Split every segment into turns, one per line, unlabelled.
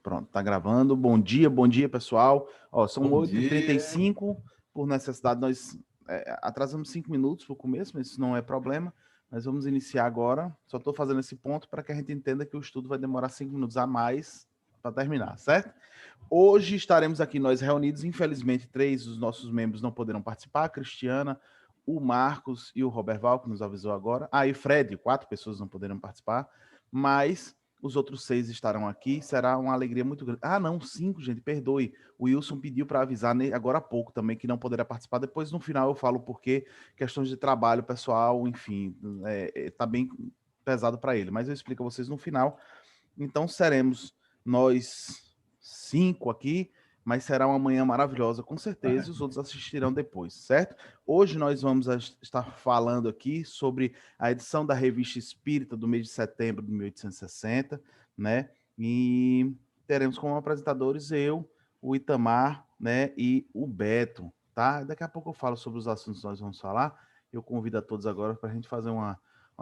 Pronto, tá gravando. Bom dia, pessoal. Ó, são
Bom
8h35. Por necessidade, nós atrasamos 5 minutos para o começo, mas isso não é problema. Nós vamos iniciar agora. Só estou fazendo esse ponto para que a gente entenda que o estudo vai demorar 5 minutos a mais para terminar, certo? Hoje estaremos aqui nós reunidos. Infelizmente, 3 dos nossos membros não poderão participar. A Cristiana, o Marcos e o Roberval, que nos avisou agora. E Fred, 4 pessoas não poderão participar. Mas os outros 6 estarão aqui. Será uma alegria muito grande. Não, 5, gente, perdoe. O Wilson pediu para avisar agora há pouco também que não poderá participar. Depois, no final, eu falo porque questões de trabalho pessoal, enfim, tá bem pesado para ele. Mas eu explico a vocês no final. Então, seremos nós 5 aqui, mas será uma manhã maravilhosa, com certeza, e os outros assistirão depois, certo? Hoje nós vamos estar falando aqui sobre a edição da Revista Espírita do mês de setembro de 1860, né? E teremos como apresentadores eu, o Itamar, né? E o Beto, tá? Daqui a pouco eu falo sobre os assuntos que nós vamos falar. Eu convido a todos agora para a gente fazer uma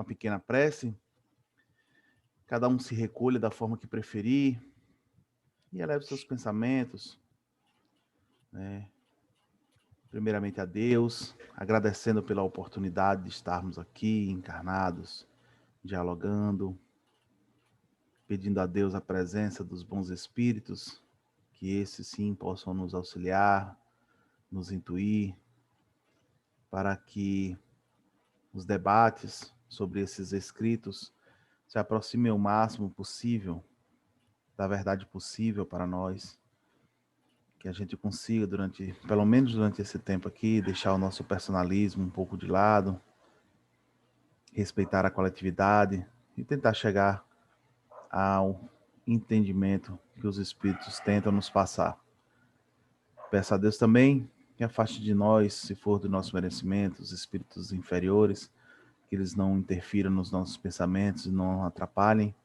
pequena prece. Cada um se recolha da forma que preferir e eleve seus pensamentos, né? Primeiramente a Deus, agradecendo pela oportunidade de estarmos aqui encarnados, dialogando, pedindo a Deus a presença dos bons espíritos, que esses sim possam nos auxiliar, nos intuir, para que os debates sobre esses escritos se aproximem o máximo possível da verdade possível para nós, que a gente consiga pelo menos durante esse tempo aqui, deixar o nosso personalismo um pouco de lado, respeitar a coletividade e tentar chegar ao entendimento que os espíritos tentam nos passar. Peço a Deus também que afaste de nós, se for do nosso merecimento, os espíritos inferiores, que eles não interfiram nos nossos pensamentos e não atrapalhem.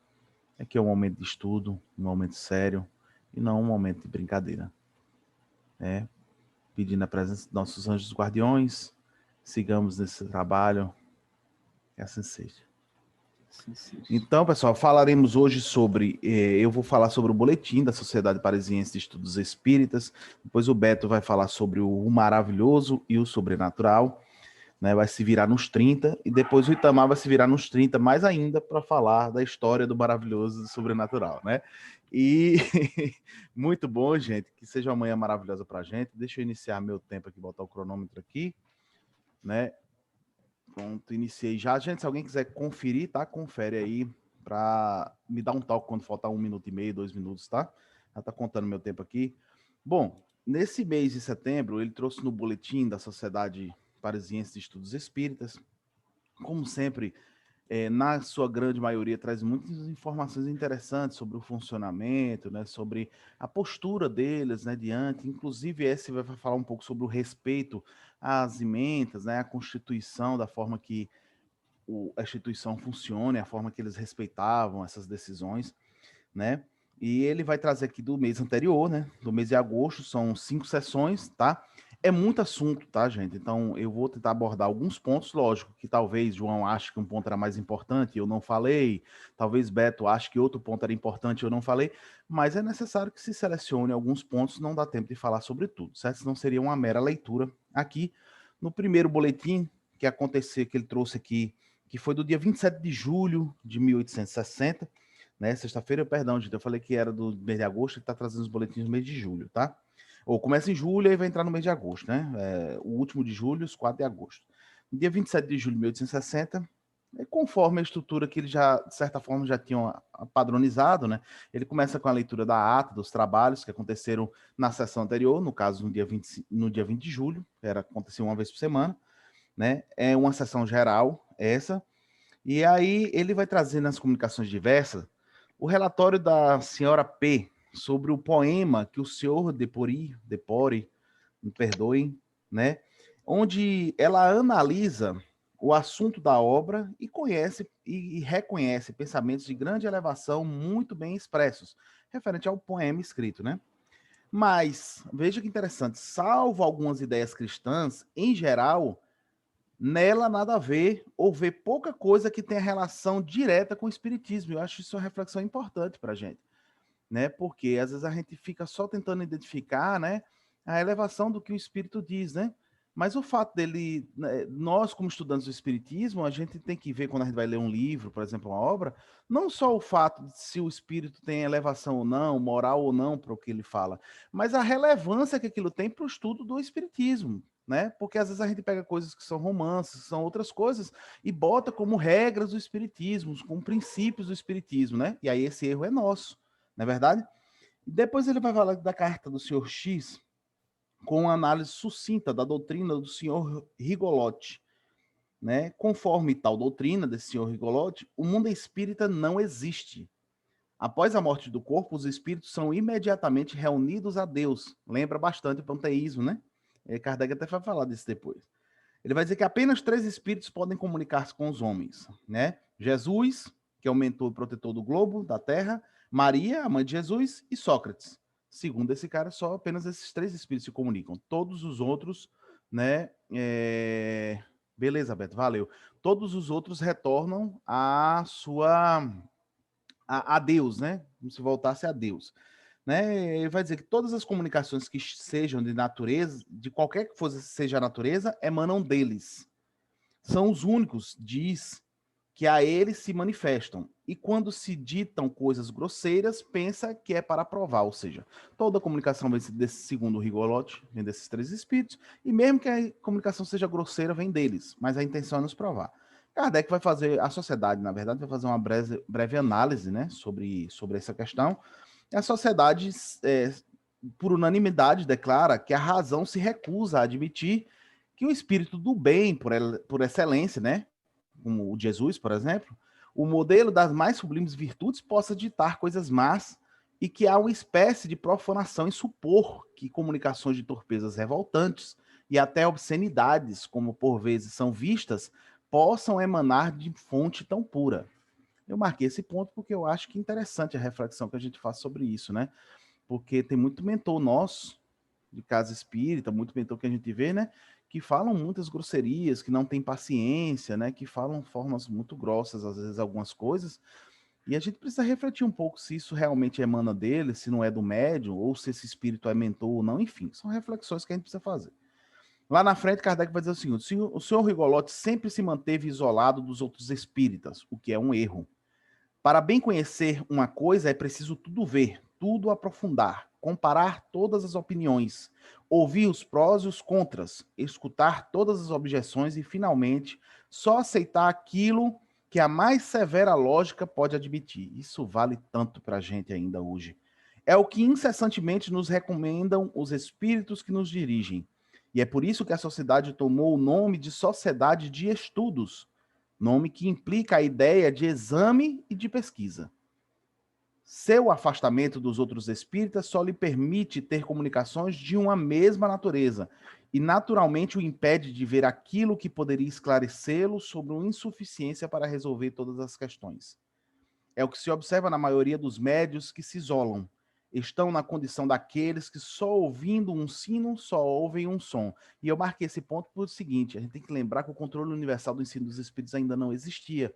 Aqui é um momento de estudo, um momento sério e não um momento de brincadeira. Pedindo a presença de nossos anjos guardiões, sigamos nesse trabalho, que assim seja. Então, pessoal, falaremos hoje sobre, eu vou falar sobre o boletim da Sociedade Parisiense de Estudos Espíritas, depois o Beto vai falar sobre o maravilhoso e o sobrenatural, né, vai se virar nos 30, e depois o Itamar vai se virar nos 30 mais ainda para falar da história do maravilhoso e do sobrenatural, né? E muito bom, gente, que seja uma manhã maravilhosa para a gente. Deixa eu iniciar meu tempo aqui, botar o cronômetro aqui, né? Pronto, iniciei já. Gente, se alguém quiser conferir, tá? Confere aí para me dar um toque quando faltar 1 minuto e meio, 2 minutos, tá? Já tá contando meu tempo aqui. Bom, nesse mês de setembro, ele trouxe no boletim da Sociedade Parisiense de Estudos Espíritas, como sempre, na sua grande maioria, traz muitas informações interessantes sobre o funcionamento, né, sobre a postura deles, né, diante. Inclusive, esse vai falar um pouco sobre o respeito às emendas, né, à Constituição, da forma que a instituição funciona, a forma que eles respeitavam essas decisões, né? E ele vai trazer aqui do mês anterior, né? Do mês de agosto, são 5 sessões, tá? É muito assunto, tá, gente? Então, eu vou tentar abordar alguns pontos, lógico, que talvez João ache que um ponto era mais importante e eu não falei, talvez Beto ache que outro ponto era importante e eu não falei, mas é necessário que se selecione alguns pontos, não dá tempo de falar sobre tudo, certo? Senão seria uma mera leitura aqui. No primeiro boletim que aconteceu, que ele trouxe aqui, que foi do dia 27 de julho de 1860, né? Sexta-feira, perdão, gente, eu falei que era do mês de agosto, ele está trazendo os boletins no mês de julho, tá? Ou começa em julho e vai entrar no mês de agosto, né? O último de julho, os 4 de agosto. No dia 27 de julho de 1860, conforme a estrutura que ele já, de certa forma, já tinham padronizado, né? Ele começa com a leitura da ata dos trabalhos que aconteceram na sessão anterior, no caso, no dia 20 de julho, acontecia uma vez por semana, né? É uma sessão geral, essa. E aí ele vai trazer nas comunicações diversas o relatório da senhora P sobre o poema que o senhor Depore, me perdoem, né? Onde ela analisa o assunto da obra e conhece e reconhece pensamentos de grande elevação muito bem expressos, referente ao poema escrito, né? Mas, veja que interessante, salvo algumas ideias cristãs, em geral, nela nada a ver, ou vê pouca coisa que tenha relação direta com o espiritismo. Eu acho isso uma reflexão importante para a gente. né? Porque às vezes a gente fica só tentando identificar, né, a elevação do que o espírito diz, né? Mas o fato dele, né, nós como estudantes do espiritismo, a gente tem que ver quando a gente vai ler um livro, por exemplo, uma obra, não só o fato de se o espírito tem elevação ou não, moral ou não para o que ele fala, mas a relevância que aquilo tem para o estudo do espiritismo, né? Porque às vezes a gente pega coisas que são romances, que são outras coisas, e bota como regras do espiritismo, como princípios do espiritismo, né? E aí esse erro é nosso, não é verdade? Depois ele vai falar da carta do senhor X, com uma análise sucinta da doutrina do senhor Rigolotti, né? Conforme tal doutrina desse senhor Rigolotti, o mundo espírita não existe. Após a morte do corpo, os espíritos são imediatamente reunidos a Deus. Lembra bastante o panteísmo, né? Kardec até vai falar disso depois. Ele vai dizer que apenas 3 espíritos podem comunicar-se com os homens, né? Jesus, que é o mentor e protetor do globo, da Terra, Maria, a mãe de Jesus, e Sócrates. Segundo esse cara, só apenas esses 3 espíritos se comunicam. Todos os outros, né? Beleza, Beto, valeu. Todos os outros retornam a Deus, né? Como se voltasse a Deus. Né? Ele vai dizer que todas as comunicações que sejam de natureza, de qualquer que fosse seja a natureza, emanam deles. São os únicos, diz, que a eles se manifestam. E quando se ditam coisas grosseiras, pensa que é para provar, ou seja, toda a comunicação vem desse segundo Rigolotti, vem desses 3 espíritos, e mesmo que a comunicação seja grosseira, vem deles, mas a intenção é nos provar. Kardec vai fazer, a sociedade, na verdade, vai fazer uma breve análise, né, sobre essa questão. A sociedade, por unanimidade, declara que a razão se recusa a admitir que o espírito do bem, por excelência, né, como o Jesus, por exemplo, o modelo das mais sublimes virtudes possa ditar coisas más e que há uma espécie de profanação em supor que comunicações de torpezas revoltantes e até obscenidades, como por vezes são vistas, possam emanar de fonte tão pura. Eu marquei esse ponto porque eu acho que é interessante a reflexão que a gente faz sobre isso, né? Porque tem muito mentor nosso, de casa espírita, muito mentor que a gente vê, né? Que falam muitas grosserias, que não tem paciência, né? Que falam formas muito grossas, às vezes, algumas coisas. E a gente precisa refletir um pouco se isso realmente emana dele, se não é do médium, ou se esse espírito é mentor ou não, enfim. São reflexões que a gente precisa fazer. Lá na frente, Kardec vai dizer o seguinte: o senhor Rigolotti sempre se manteve isolado dos outros espíritas, o que é um erro. Para bem conhecer uma coisa, é preciso tudo ver, tudo aprofundar, comparar todas as opiniões, ouvir os prós e os contras, escutar todas as objeções e, finalmente, só aceitar aquilo que a mais severa lógica pode admitir. Isso vale tanto para a gente ainda hoje. É o que incessantemente nos recomendam os espíritos que nos dirigem. E é por isso que a sociedade tomou o nome de Sociedade de Estudos, nome que implica a ideia de exame e de pesquisa. Seu afastamento dos outros espíritas só lhe permite ter comunicações de uma mesma natureza e naturalmente o impede de ver aquilo que poderia esclarecê-lo sobre uma insuficiência para resolver todas as questões. É o que se observa na maioria dos médios que se isolam. Estão na condição daqueles que só ouvindo um sino, só ouvem um som. E eu marquei esse ponto por o seguinte: a gente tem que lembrar que o controle universal do ensino dos espíritos ainda não existia.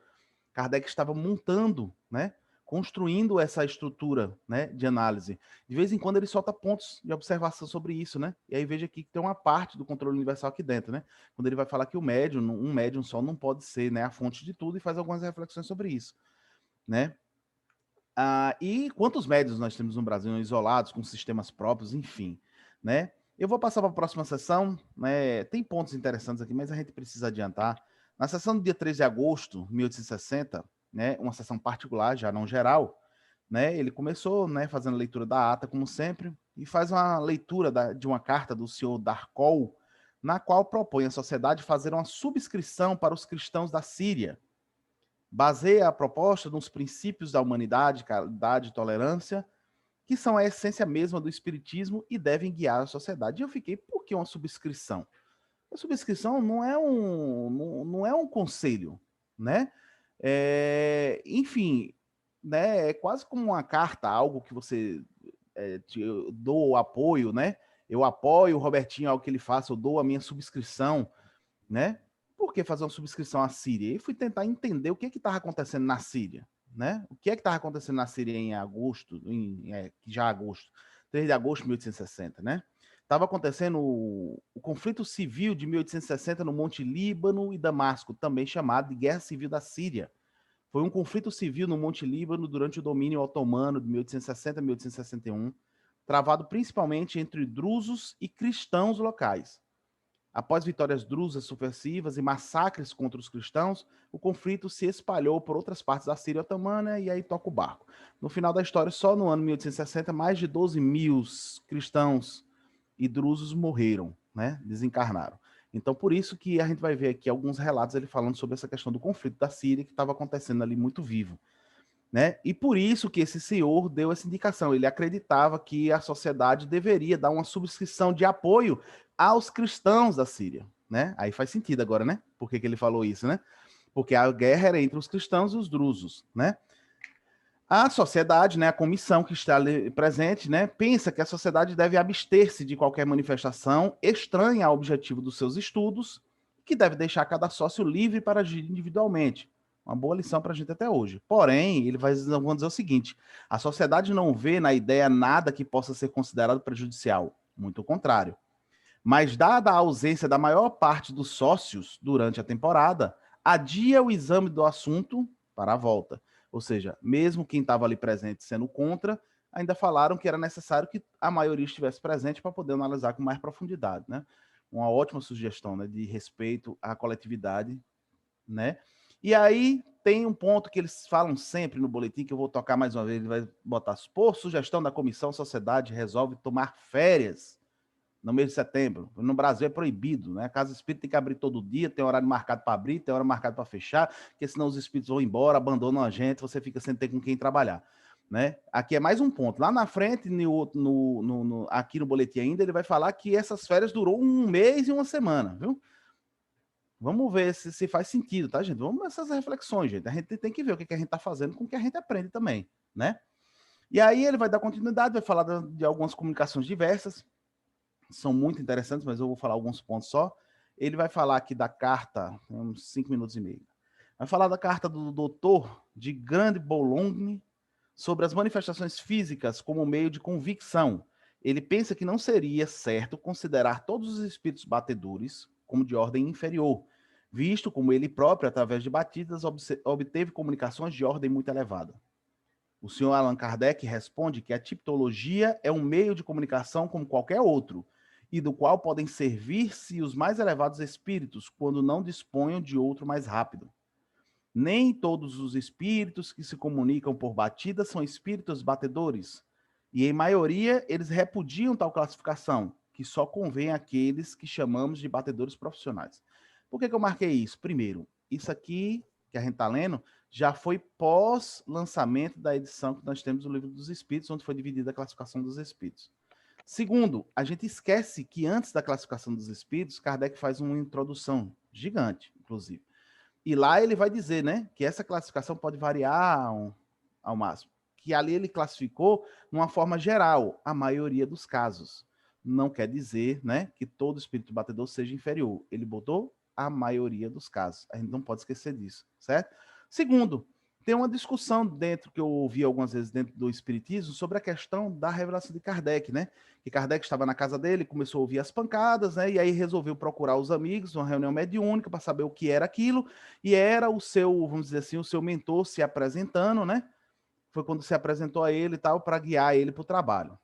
Kardec estava montando, né, construindo essa estrutura, né, de análise. De vez em quando ele solta pontos de observação sobre isso, né? E aí veja aqui que tem uma parte do controle universal aqui dentro, né? Quando ele vai falar que o médium, um médium só não pode ser, né, a fonte de tudo, e faz algumas reflexões sobre isso, né? E quantos médios nós temos no Brasil isolados, com sistemas próprios, enfim, né? Eu vou passar para a próxima sessão, né? Tem pontos interessantes aqui, mas a gente precisa adiantar. Na sessão do dia 13 de agosto de 1860, né, uma sessão particular, já não geral, né, ele começou, né, fazendo a leitura da ata, como sempre, e faz uma leitura de uma carta do senhor Darcol, na qual propõe à sociedade fazer uma subscrição para os cristãos da Síria. Baseia a proposta nos princípios da humanidade, caridade e tolerância, que são a essência mesma do espiritismo e devem guiar a sociedade. E eu fiquei, por que uma subscrição? A subscrição não é um conselho, né? Enfim, né? É quase como uma carta, algo que você eu dou apoio, né? Eu apoio o Robertinho, algo que ele faça, eu dou a minha subscrição, né? Por que fazer uma subscrição à Síria? E fui tentar entender o que estava acontecendo na Síria, né? O que é que estava acontecendo na Síria em agosto, já agosto, 3 de agosto de 1860, né? Estava acontecendo o conflito civil de 1860 no Monte Líbano e Damasco, também chamado de Guerra Civil da Síria. Foi um conflito civil no Monte Líbano durante o domínio otomano de 1860 a 1861, travado principalmente entre drusos e cristãos locais. Após vitórias drusas subversivas e massacres contra os cristãos, o conflito se espalhou por outras partes da Síria otomana e aí toca o barco. No final da história, só no ano 1860, mais de 12 mil cristãos e drusos morreram, né? Desencarnaram. Então, por isso que a gente vai ver aqui alguns relatos ele falando sobre essa questão do conflito da Síria, que estava acontecendo ali muito vivo, né? E por isso que esse senhor deu essa indicação. Ele acreditava que a sociedade deveria dar uma subscrição de apoio aos cristãos da Síria, né? Aí faz sentido agora, né? Por que ele falou isso, né? Porque a guerra era entre os cristãos e os drusos, né? A sociedade, né, a comissão que está ali presente, né, pensa que a sociedade deve abster-se de qualquer manifestação estranha ao objetivo dos seus estudos, que deve deixar cada sócio livre para agir individualmente. Uma boa lição para a gente até hoje. Porém, ele vai dizer o seguinte: a sociedade não vê na ideia nada que possa ser considerado prejudicial. Muito ao contrário. Mas, dada a ausência da maior parte dos sócios durante a temporada, adia o exame do assunto para a volta. Ou seja, mesmo quem estava ali presente sendo contra, ainda falaram que era necessário que a maioria estivesse presente para poder analisar com mais profundidade, né? Uma ótima sugestão, né, de respeito à coletividade, né? E aí tem um ponto que eles falam sempre no boletim, que eu vou tocar mais uma vez, ele vai botar: por sugestão da comissão, a sociedade resolve tomar férias no mês de setembro. No Brasil é proibido, né? A casa espírita tem que abrir todo dia, tem horário marcado para abrir, tem hora marcada para fechar, porque senão os espíritos vão embora, abandonam a gente, você fica sem ter com quem trabalhar, né? Aqui é mais um ponto. Lá na frente, aqui no boletim ainda, ele vai falar que essas férias durou um mês e uma semana, viu? Vamos ver se faz sentido, tá, gente? Vamos nessas reflexões, gente. A gente tem que ver o que a gente está fazendo com o que a gente aprende também, né? E aí ele vai dar continuidade, vai falar de algumas comunicações diversas, são muito interessantes, mas eu vou falar alguns pontos só. Ele vai falar aqui da carta, uns 5 minutos e meio. Vai falar da carta do doutor de Grande Boulogne sobre as manifestações físicas como meio de convicção. Ele pensa que não seria certo considerar todos os espíritos batedores como de ordem inferior, visto como ele próprio, através de batidas, obteve comunicações de ordem muito elevada. O senhor Allan Kardec responde que a tipologia é um meio de comunicação como qualquer outro, e do qual podem servir-se os mais elevados espíritos quando não disponham de outro mais rápido. Nem todos os espíritos que se comunicam por batida são espíritos batedores, e em maioria eles repudiam tal classificação, que só convém àqueles que chamamos de batedores profissionais. Por que eu marquei isso? Primeiro, isso aqui que a gente está lendo já foi pós-lançamento da edição que nós temos do Livro dos Espíritos, onde foi dividida a classificação dos espíritos. Segundo, a gente esquece que antes da classificação dos espíritos, Kardec faz uma introdução gigante, inclusive. E lá ele vai dizer, né, que essa classificação pode variar ao máximo. Que ali ele classificou de uma forma geral, a maioria dos casos. Não quer dizer, né, que todo espírito batedor seja inferior. Ele botou a maioria dos casos. A gente não pode esquecer disso, certo? Segundo, tem uma discussão dentro, que eu ouvi algumas vezes dentro do espiritismo, sobre a questão da revelação de Kardec, né? Que Kardec estava na casa dele, começou a ouvir as pancadas, né? E aí resolveu procurar os amigos, uma reunião mediúnica, para saber o que era aquilo, e era o seu, vamos dizer assim, o seu mentor se apresentando, né? Foi quando se apresentou a ele e tal, para guiar ele para o trabalho.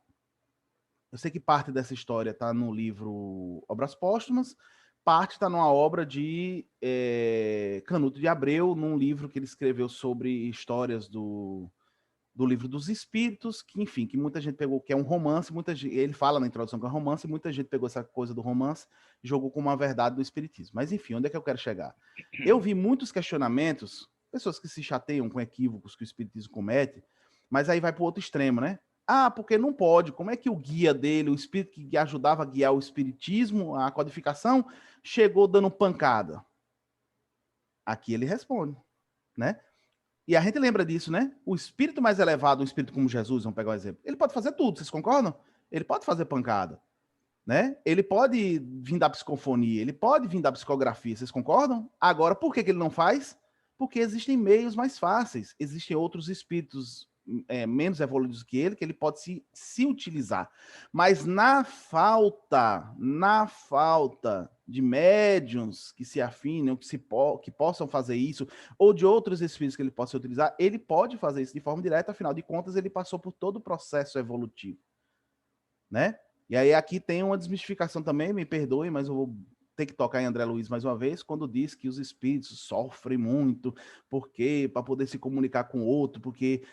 Eu sei que parte dessa história está no livro Obras Póstumas, parte está numa obra de Canuto de Abreu, num livro que ele escreveu sobre histórias do Livro dos Espíritos, que, enfim, que muita gente pegou, que é um romance, ele fala na introdução que é um romance, e muita gente pegou essa coisa do romance e jogou como uma verdade do espiritismo. Mas, enfim, onde é que eu quero chegar? Eu vi muitos questionamentos, pessoas que se chateiam com equívocos que o espiritismo comete, mas aí vai para o outro extremo, né? Ah, porque não pode. Como é que o guia dele, o espírito que ajudava a guiar o espiritismo, a codificação, chegou dando pancada? Aqui ele responde, né? E a gente lembra disso, né? O espírito mais elevado, um espírito como Jesus, vamos pegar um exemplo, ele pode fazer tudo, vocês concordam? Ele pode fazer pancada, né? Ele pode vir da psicofonia, ele pode vir da psicografia, vocês concordam? Agora, por que ele não faz? Porque existem meios mais fáceis, existem outros espíritos menos evoluídos que ele pode se utilizar. Mas na falta de médiums que se afinem, que possam fazer isso, ou de outros espíritos que ele possa utilizar, ele pode fazer isso de forma direta, afinal de contas, ele passou por todo o processo evolutivo, né? E aí aqui tem uma desmistificação também, me perdoe, mas eu vou ter que tocar em André Luiz mais uma vez, quando diz que os espíritos sofrem muito, porque para poder se comunicar com o outro, porque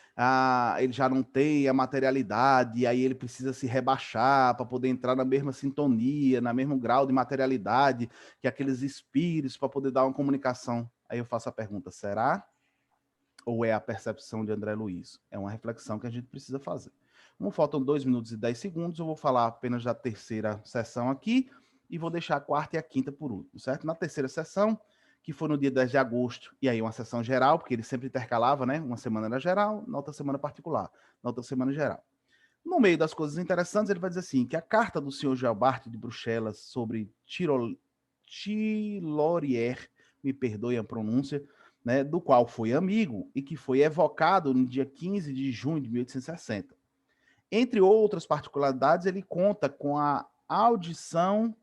ele já não tem a materialidade, e aí ele precisa se rebaixar para poder entrar na mesma sintonia, no mesmo grau de materialidade que aqueles espíritos, para poder dar uma comunicação. Aí eu faço a pergunta, será? Ou é a percepção de André Luiz? É uma reflexão que a gente precisa fazer. Como faltam 2 minutos e 10 segundos, eu vou falar apenas da terceira sessão aqui, e vou deixar a quarta e a quinta por último, certo? Na terceira sessão, que foi no dia 10 de agosto, e aí uma sessão geral, porque ele sempre intercalava, né? Uma semana era geral, na outra semana particular, na outra semana geral. No meio das coisas interessantes, ele vai dizer assim, que a carta do senhor Gilbert de Bruxelas sobre Tilorier, me perdoe a pronúncia, né, do qual foi amigo e que foi evocado no dia 15 de junho de 1860. Entre outras particularidades, ele conta como a audição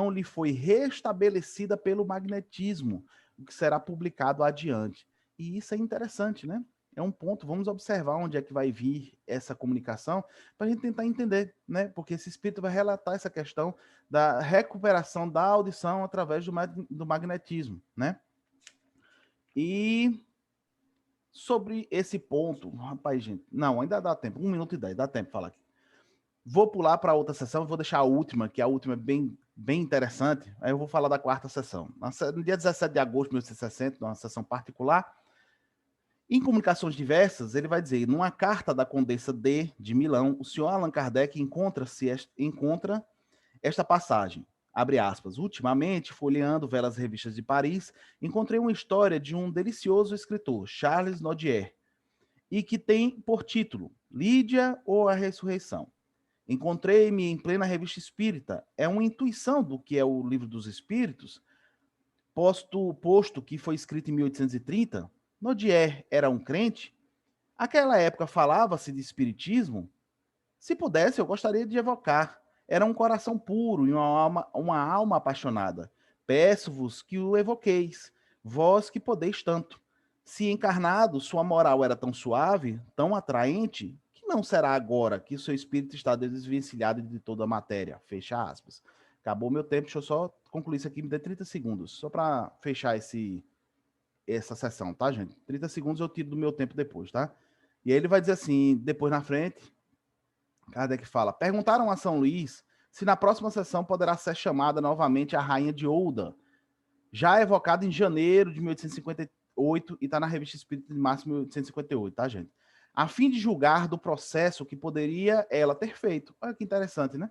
lhe foi restabelecida pelo magnetismo, o que será publicado adiante. E isso é interessante, né? É um ponto, vamos observar onde é que vai vir essa comunicação, para a gente tentar entender, né? Porque esse espírito vai relatar essa questão da recuperação da audição através do magnetismo, né? E sobre esse ponto, rapaz, gente, não, ainda dá tempo, 1 minuto e 10, dá tempo de falar aqui. Vou pular para outra sessão, vou deixar a última, que a última é bem interessante, aí eu vou falar da quarta sessão. No dia 17 de agosto de 1860, numa sessão particular, em comunicações diversas, ele vai dizer, numa carta da Condessa de Milão, o senhor Allan Kardec encontra esta passagem, abre aspas, ultimamente, folheando velas revistas de Paris, encontrei uma história de um delicioso escritor, Charles Nodier, e que tem por título Lídia ou a Ressurreição. Encontrei-me em plena revista espírita. É uma intuição do que é o Livro dos Espíritos, posto que foi escrito em 1830. Nodier era um crente. Aquela época falava-se de espiritismo. Se pudesse, eu gostaria de evocar. Era um coração puro e uma alma apaixonada. Peço-vos que o evoqueis, vós que podeis tanto. Se encarnado, sua moral era tão suave, tão atraente, que não será agora que o seu espírito está desvencilhado de toda a matéria. Fecha aspas. Acabou meu tempo, deixa eu só concluir isso aqui, me dê 30 segundos, só para fechar essa sessão, tá, gente? 30 segundos eu tiro do meu tempo depois, tá? E aí ele vai dizer assim, depois na frente, Kardec fala, perguntaram a São Luís se na próxima sessão poderá ser chamada novamente a Rainha de Ouda, já evocada em janeiro de 1858 e está na Revista Espírita de março de 1858, tá, gente? A fim de julgar do processo que poderia ela ter feito. Olha que interessante, né?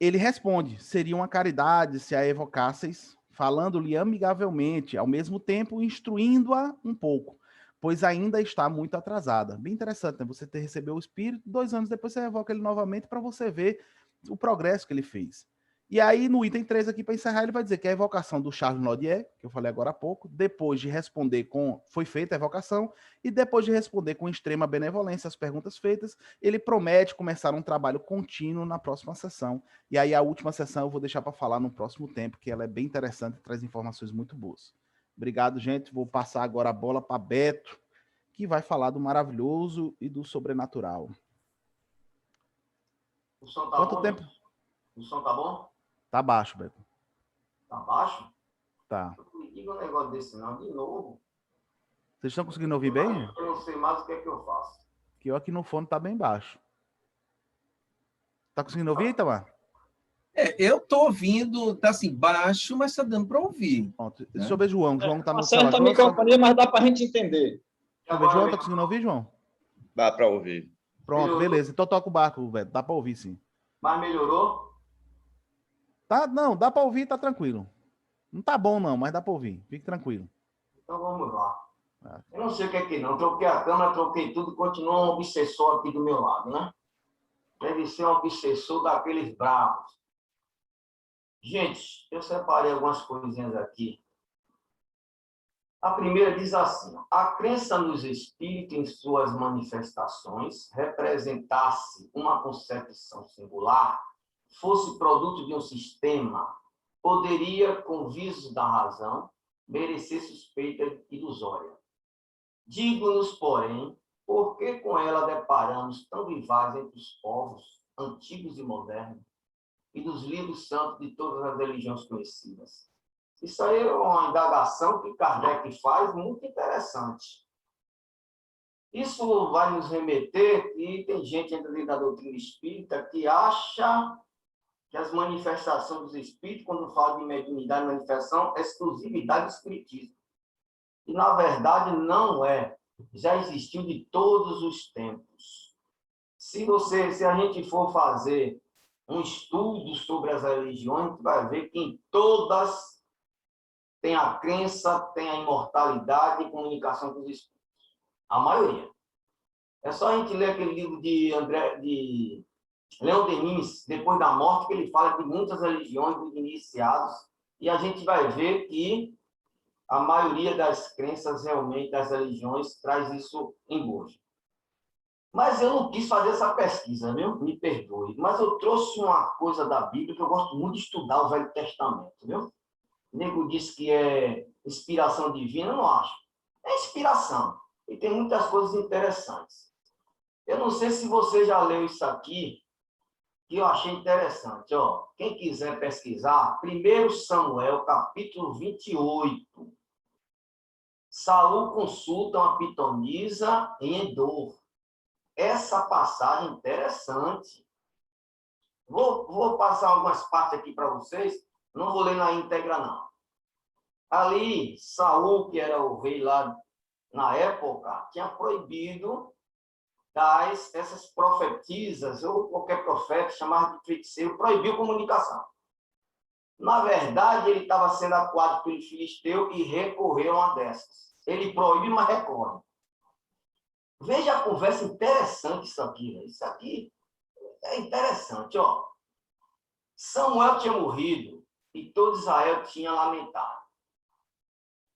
Ele responde, seria uma caridade se a evocasseis, falando-lhe amigavelmente, ao mesmo tempo instruindo-a um pouco, pois ainda está muito atrasada. Bem interessante, né? Você recebeu o espírito, 2 anos depois você evoca ele novamente para você ver o progresso que ele fez. E aí, no item 3 aqui, para encerrar, ele vai dizer que a evocação do Charles Nodier, que eu falei agora há pouco, depois de responder foi feita a evocação, e depois de responder com extrema benevolência as perguntas feitas, ele promete começar um trabalho contínuo na próxima sessão. E aí, a última sessão eu vou deixar para falar no próximo tempo, que ela é bem interessante e traz informações muito boas. Obrigado, gente. Vou passar agora a bola para Beto, que vai falar do maravilhoso e do sobrenatural.
O som tá
Quanto
bom,
tempo?
gente? O som tá bom?
Tá baixo, Beto.
Tá baixo?
Tá.
Não me diga um negócio desse não, de novo.
Vocês estão conseguindo ouvir bem?
Eu não sei mais o que é que eu faço.
Que eu aqui no fone tá bem baixo. Tá conseguindo ouvir, Itamar?
Eu tô ouvindo, tá assim, baixo, mas tá dando para ouvir.
Pronto. Deixa eu ver João. João tá no
Acerta a
grossa.
microfonia, mas dá para a gente entender.
Deixa eu ver, João, tá conseguindo ouvir, João?
Dá para ouvir.
Pronto,
Melhorou?
beleza. Então toca o barco, Beto. Dá pra ouvir, sim.
Mas melhorou?
Tá, não, dá pra ouvir, tá tranquilo. Não tá bom, não, mas dá pra ouvir. Fique tranquilo.
Então vamos lá. Eu não sei o que é que não. Troquei a câmera, troquei tudo, continua um obsessor aqui do meu lado, né? Deve ser um obsessor daqueles bravos. Gente, eu separei algumas coisinhas aqui A primeira diz assim: a crença nos espíritos em suas manifestações, representasse uma concepção singular, fosse produto de um sistema, poderia, com visos da razão, merecer suspeita ilusória. Digo-nos, porém, por que com ela deparamos tão vivaz entre os povos, antigos e modernos, e dos livros santos de todas as religiões conhecidas? Isso aí é uma indagação que Kardec faz muito interessante. Isso vai nos remeter, e tem gente dentro da doutrina espírita que acha que as manifestações dos espíritos, quando fala de mediunidade e manifestação, é exclusividade do espiritismo. E, na verdade, não é. Já existiu de todos os tempos. Se a gente for fazer um estudo sobre as religiões, a gente vai ver que em todas tem a crença, tem a imortalidade e comunicação com os espíritos. A maioria. É só a gente ler aquele livro de Leon Denis, Depois da Morte, que ele fala de muitas religiões dos iniciados, e a gente vai ver que a maioria das crenças, realmente, das religiões, traz isso em gozo. Mas eu não quis fazer essa pesquisa, viu? Me perdoe. Mas eu trouxe uma coisa da Bíblia que eu gosto muito de estudar, o Velho Testamento, viu? O nego diz que é inspiração divina, eu não acho. É inspiração. E tem muitas coisas interessantes. Eu não sei se você já leu isso aqui, que eu achei interessante. Ó, quem quiser pesquisar, 1 Samuel, capítulo 28. Saul consulta uma pitonisa em Endor. Essa passagem interessante. Vou passar algumas partes aqui para vocês. Não vou ler na íntegra, não. Ali, Saul, que era o rei lá na época, tinha proibido essas profetisas, ou qualquer profeta, chamado de feiticeiro, proibiu comunicação. Na verdade, ele estava sendo acuado pelo filisteu e recorreu a uma dessas. Ele proíbe, mas recorre. Veja a conversa interessante isso aqui, né? Isso aqui é interessante, ó. Samuel tinha morrido e todo Israel tinha lamentado.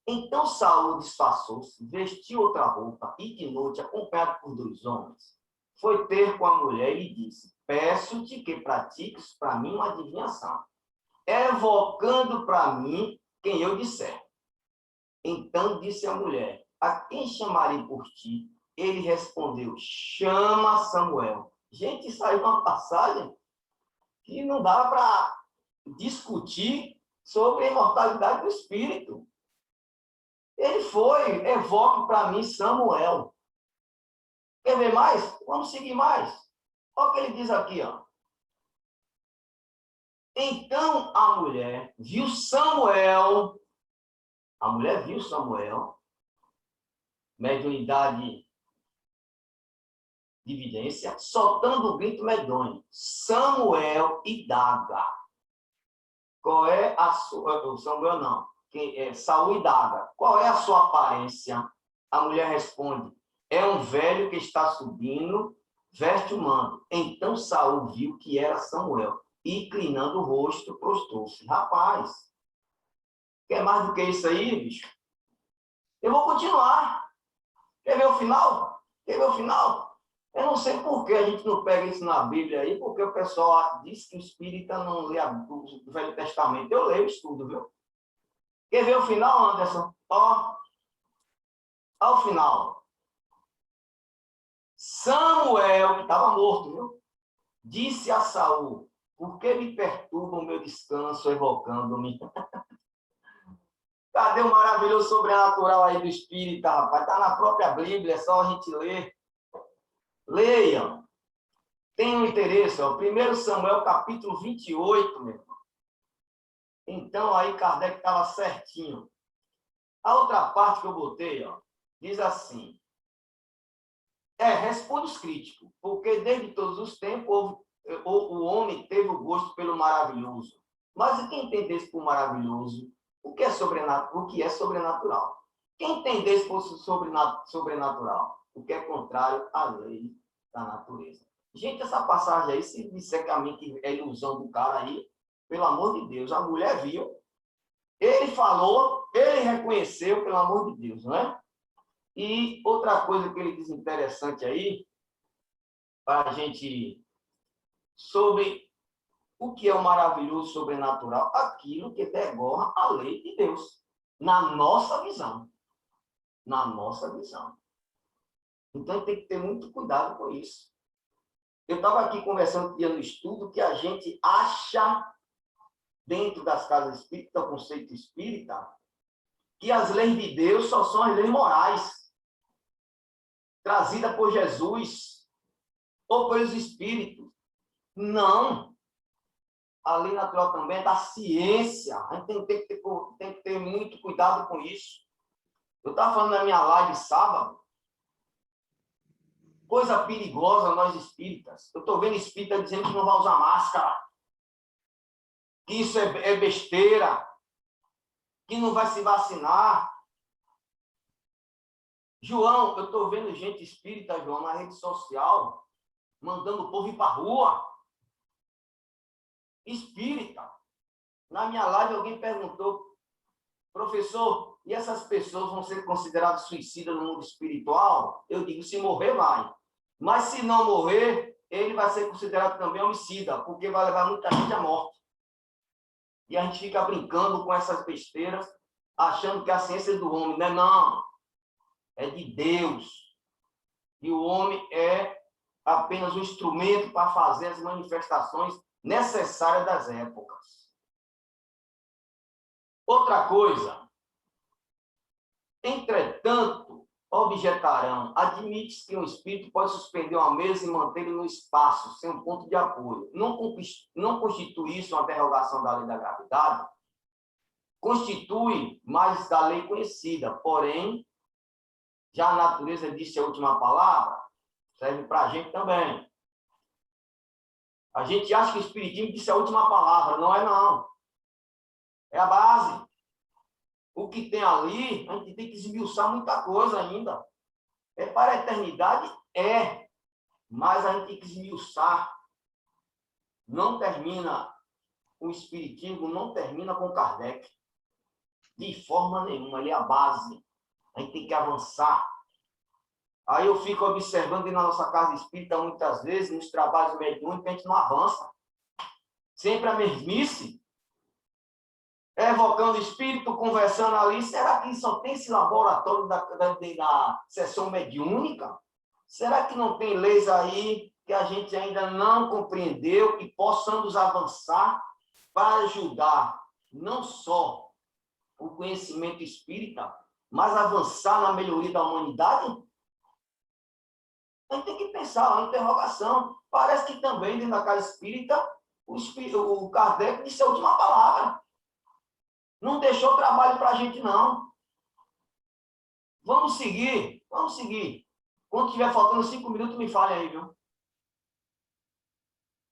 Então Saul disfarçou-se, vestiu outra roupa e de noite, acompanhado por 2 homens, foi ter com a mulher e lhe disse: peço-te que pratiques para mim uma adivinhação, evocando para mim quem eu disser. Então disse a mulher: a quem chamarei por ti? Ele respondeu: chama Samuel. Gente, isso aí é uma passagem que não dá para discutir sobre a imortalidade do espírito. Ele foi: evoque para mim Samuel. Quer ver mais? Vamos seguir mais. Olha o que ele diz aqui, ó. Então a mulher viu Samuel. A mulher viu Samuel, mediunidade de evidência, soltando o grito medonho: Samuel e daga. Qual é a sua... Samuel não. Saul e daga. Qual é a sua aparência? A mulher responde: é um velho que está subindo, veste o manto. Então Saul viu que era Samuel e, inclinando o rosto, prostrou-se. Rapaz, quer mais do que isso aí, bicho? Eu vou continuar. Quer ver o final? Quer ver o final? Eu não sei por que a gente não pega isso na Bíblia aí, porque o pessoal diz que o espírita não lê o Velho Testamento. Eu leio isso tudo, viu? Quer ver o final, Anderson? Ó, ao final. Samuel, que estava morto, viu? Disse a Saul: por que me perturba o meu descanso, evocando-me? Cadê o maravilhoso sobrenatural aí do espírita, rapaz? Está na própria Bíblia, é só a gente ler. Leiam. Tenham interesse, ó. 1 Samuel, capítulo 28, meu irmão. Então, aí Kardec estava certinho. A outra parte que eu botei, ó, diz assim: responde os críticos, porque desde todos os tempos o homem teve o gosto pelo maravilhoso. Mas quem entendesse por maravilhoso, o que é sobrenatural? Quem entendesse por sobrenatural, o que é contrário à lei da natureza? Gente, essa passagem aí, se disser que a mim que é ilusão do cara aí, pelo amor de Deus, a mulher viu, Ele falou, ele reconheceu, pelo amor de Deus, não é? E outra coisa que ele diz interessante aí, para a gente, sobre o que é o maravilhoso sobrenatural, aquilo que decorra a lei de Deus, na nossa visão. Na nossa visão. Então, tem que ter muito cuidado com isso. Eu estava aqui conversando no estudo que a gente acha, dentro das casas espíritas, o conceito espírita, que as leis de Deus só são as leis morais, trazidas por Jesus ou pelos espíritos. Não. A lei natural também é da ciência. A gente tem que ter muito cuidado com isso. Eu estava falando na minha live sábado, coisa perigosa nós espíritas. Eu estou vendo espírita dizendo que não vai usar máscara, que isso é besteira, que não vai se vacinar. João, eu estou vendo gente espírita, João, na rede social, mandando o povo ir para a rua. Espírita. Na minha live, alguém perguntou, professor, e essas pessoas vão ser consideradas suicidas no mundo espiritual? Eu digo, se morrer, vai. Mas se não morrer, ele vai ser considerado também homicida, porque vai levar muita gente à morte. E a gente fica brincando com essas besteiras, achando que a ciência é do homem. Não é, não. É de Deus. E o homem é apenas um instrumento para fazer as manifestações necessárias das épocas. Outra coisa. Entretanto, objetarão, admite que um espírito pode suspender uma mesa e mantê-lo no espaço, sem um ponto de apoio. Não constitui isso uma derrogação da lei da gravidade? Constitui mais da lei conhecida, porém, já a natureza disse a última palavra, serve para a gente também. A gente acha que o espiritismo disse a última palavra, não é não. É a base. O que tem ali, a gente tem que esmiuçar muita coisa ainda. É para a eternidade? É. Mas a gente tem que esmiuçar. Não termina, o espiritismo não termina com Kardec. De forma nenhuma, ele é a base. A gente tem que avançar. Aí eu fico observando na nossa casa espírita, muitas vezes, nos trabalhos mediúnicos, a gente não avança. Sempre a mesmice. Evocando o espírito, conversando ali. Será que só tem esse laboratório da sessão mediúnica? Será que não tem leis aí que a gente ainda não compreendeu e possamos avançar para ajudar não só o conhecimento espírita, mas avançar na melhoria da humanidade? A gente tem que pensar, uma interrogação. Parece que também, dentro da casa espírita, o Kardec disse a última palavra. Não deixou trabalho para a gente, não. Vamos seguir, vamos seguir. Quando estiver faltando 5 minutos, me fale aí, viu?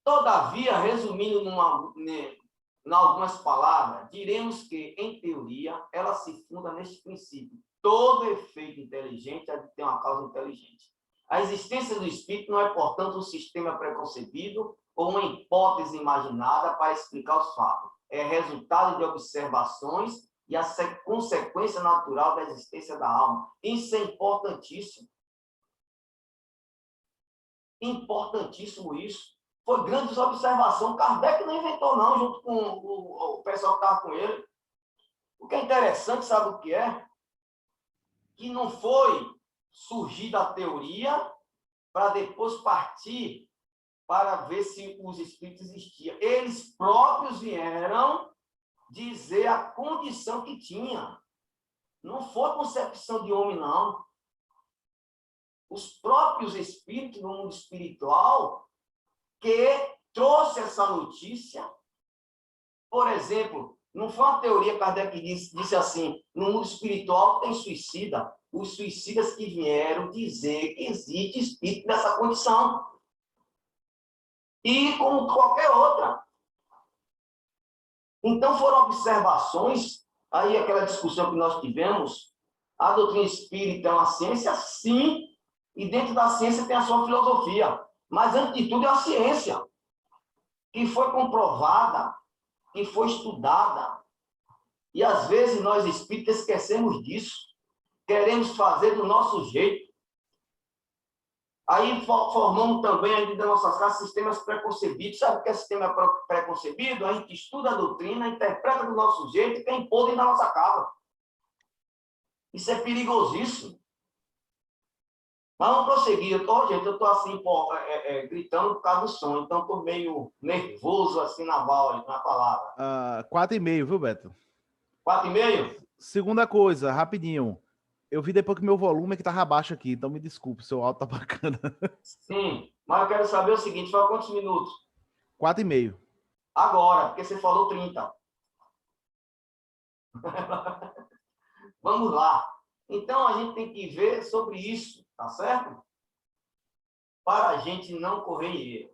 Todavia, resumindo em algumas palavras, diremos que, em teoria, ela se funda neste princípio. Todo efeito inteligente há de ter uma causa inteligente. A existência do espírito não é, portanto, um sistema preconcebido ou uma hipótese imaginada para explicar os fatos. É resultado de observações e a consequência natural da existência da alma. Isso é importantíssimo. Importantíssimo isso. Foi grande observação. Kardec não inventou, não, junto com o pessoal que estava com ele. O que é interessante, sabe o que é? Que não foi surgir da teoria para depois partir para ver se os espíritos existiam. Eles próprios vieram dizer a condição que tinha. Não foi concepção de homem, não. Os próprios espíritos do mundo espiritual que trouxe essa notícia. Por exemplo, não foi uma teoria, Kardec disse assim, no mundo espiritual tem suicida. Os suicidas que vieram dizer que existe espírito nessa condição. E como qualquer outra. Então, foram observações, aí aquela discussão que nós tivemos, a doutrina espírita é uma ciência, sim, e dentro da ciência tem a sua filosofia, mas antes de tudo é a ciência, que foi comprovada, que foi estudada, E às vezes nós espíritas esquecemos disso. Queremos fazer do nosso jeito. Aí formamos também, dentro das nossas casas, sistemas preconcebidos. Sabe o que é sistema preconcebido? A gente estuda a doutrina, interpreta do nosso jeito e tem podre na nossa casa. Isso é perigosíssimo. Mas vamos prosseguir. Gente, eu estou assim, gritando por causa do som, então estou meio nervoso assim na voz, na palavra.
4,5, viu, Beto?
4,5?
Segunda coisa, rapidinho. Eu vi depois que meu volume é que tava baixo aqui, então me desculpe, seu áudio tá bacana.
Sim, mas eu quero saber o seguinte, foi quantos minutos?
4,5.
Agora, porque você falou 30. Vamos lá. Então, a gente tem que ver sobre isso, tá certo? Para a gente não correr erro.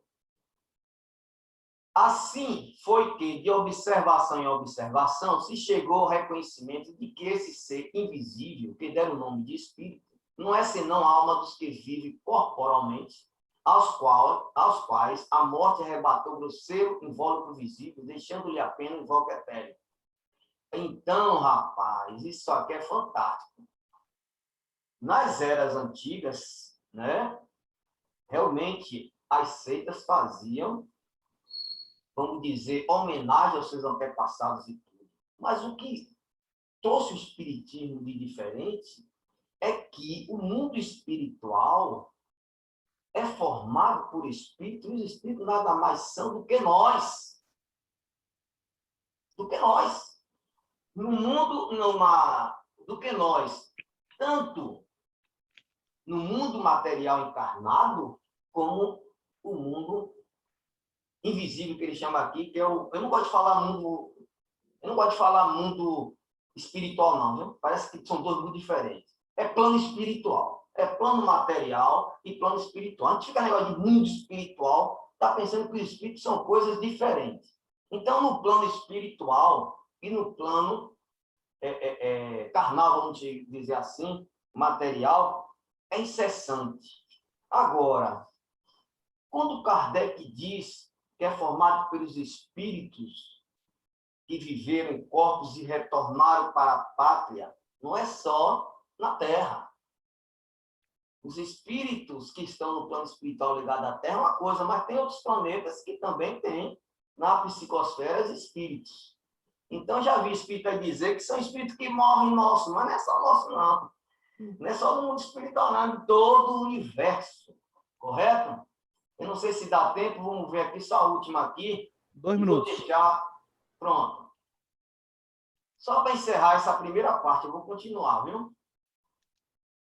Assim foi que, de observação em observação, se chegou ao reconhecimento de que esse ser invisível, que deram o nome de espírito, não é senão a alma dos que vivem corporalmente, aos quais a morte arrebatou o grosseiro invólucro visível, deixando-lhe apenas o invólucro etéreo. Então, rapaz, isso aqui é fantástico. Nas eras antigas, né, realmente as seitas faziam, vamos dizer, homenagem aos seus antepassados e tudo. Mas o que trouxe o espiritismo de diferente é que o mundo espiritual é formado por espíritos, e os espíritos nada mais são do que nós. Do que nós. No mundo, do que nós. Tanto no mundo material encarnado, como o mundo invisível, que ele chama aqui, que é o... Eu não gosto de falar mundo espiritual, não, viu? Parece que são dois mundos diferentes. É plano espiritual. É plano material e plano espiritual. A gente fica negócio de mundo espiritual, está pensando que os espíritos são coisas diferentes. Então, no plano espiritual e no plano carnal, vamos dizer assim, material, é incessante. Agora, quando Kardec diz que é formado pelos espíritos que viveram em corpos e retornaram para a pátria, não é só na Terra. Os espíritos que estão no plano espiritual ligado à Terra é uma coisa, mas tem outros planetas que também têm na psicosfera espíritos. Então, já vi espírita dizer que são espíritos que morrem nosso, mas não é só nosso, não. Não é só no mundo espiritual, não, é de todo o universo. Correto? Eu não sei se dá tempo, vamos ver aqui, só a última aqui.
2 minutos.
Vou deixar pronto. Só para encerrar essa primeira parte, eu vou continuar, viu?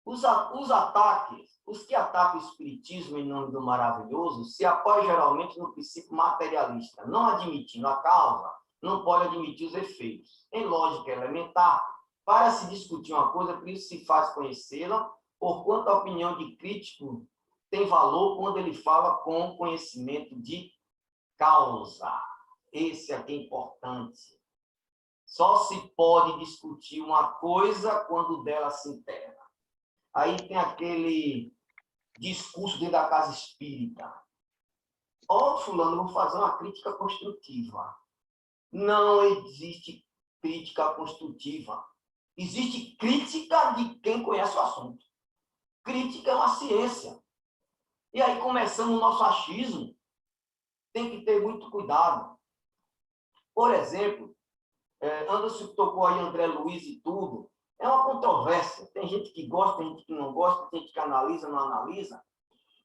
Os ataques, os que atacam o espiritismo em nome do maravilhoso, se apoiam geralmente no princípio materialista, não admitindo a causa, não pode admitir os efeitos. Em lógica elementar, para se discutir uma coisa, por isso se faz conhecê-la, porquanto a opinião de crítico tem valor quando ele fala com conhecimento de causa. Esse aqui é importante. Só se pode discutir uma coisa quando dela se inteira. Aí tem aquele discurso dentro da casa espírita. Ó, fulano, eu vou fazer uma crítica construtiva. Não existe crítica construtiva. Existe crítica de quem conhece o assunto. Crítica é uma ciência. E aí, começando o nosso achismo, tem que ter muito cuidado. Por exemplo, Anderson tocou aí André Luiz e tudo. É uma controvérsia. Tem gente que gosta, tem gente que não gosta, tem gente que analisa, não analisa.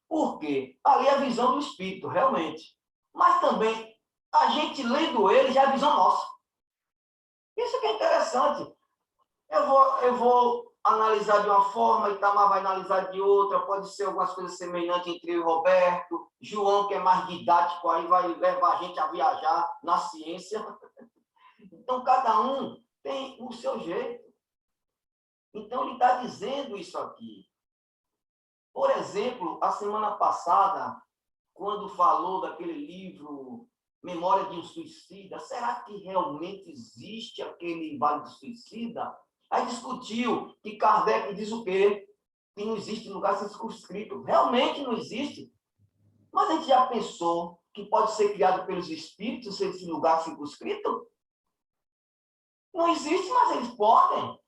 Por quê? Ali é a visão do espírito, realmente. Mas também, a gente lendo ele, já é a visão nossa. Isso que é interessante. Eu vou analisar de uma forma, Itamar vai analisar de outra, pode ser algumas coisas semelhantes entre eu e o Roberto, João, que é mais didático, aí vai levar a gente a viajar na ciência. Então, cada um tem o seu jeito. Então, ele está dizendo isso aqui. Por exemplo, a semana passada, quando falou daquele livro Memória de um Suicida, será que realmente existe aquele Vale do Suicida? Aí discutiu que Kardec diz o quê? Que não existe lugar circunscrito. Realmente não existe. Mas a gente já pensou que pode ser criado pelos espíritos esse lugar circunscrito? Não existe, mas eles podem.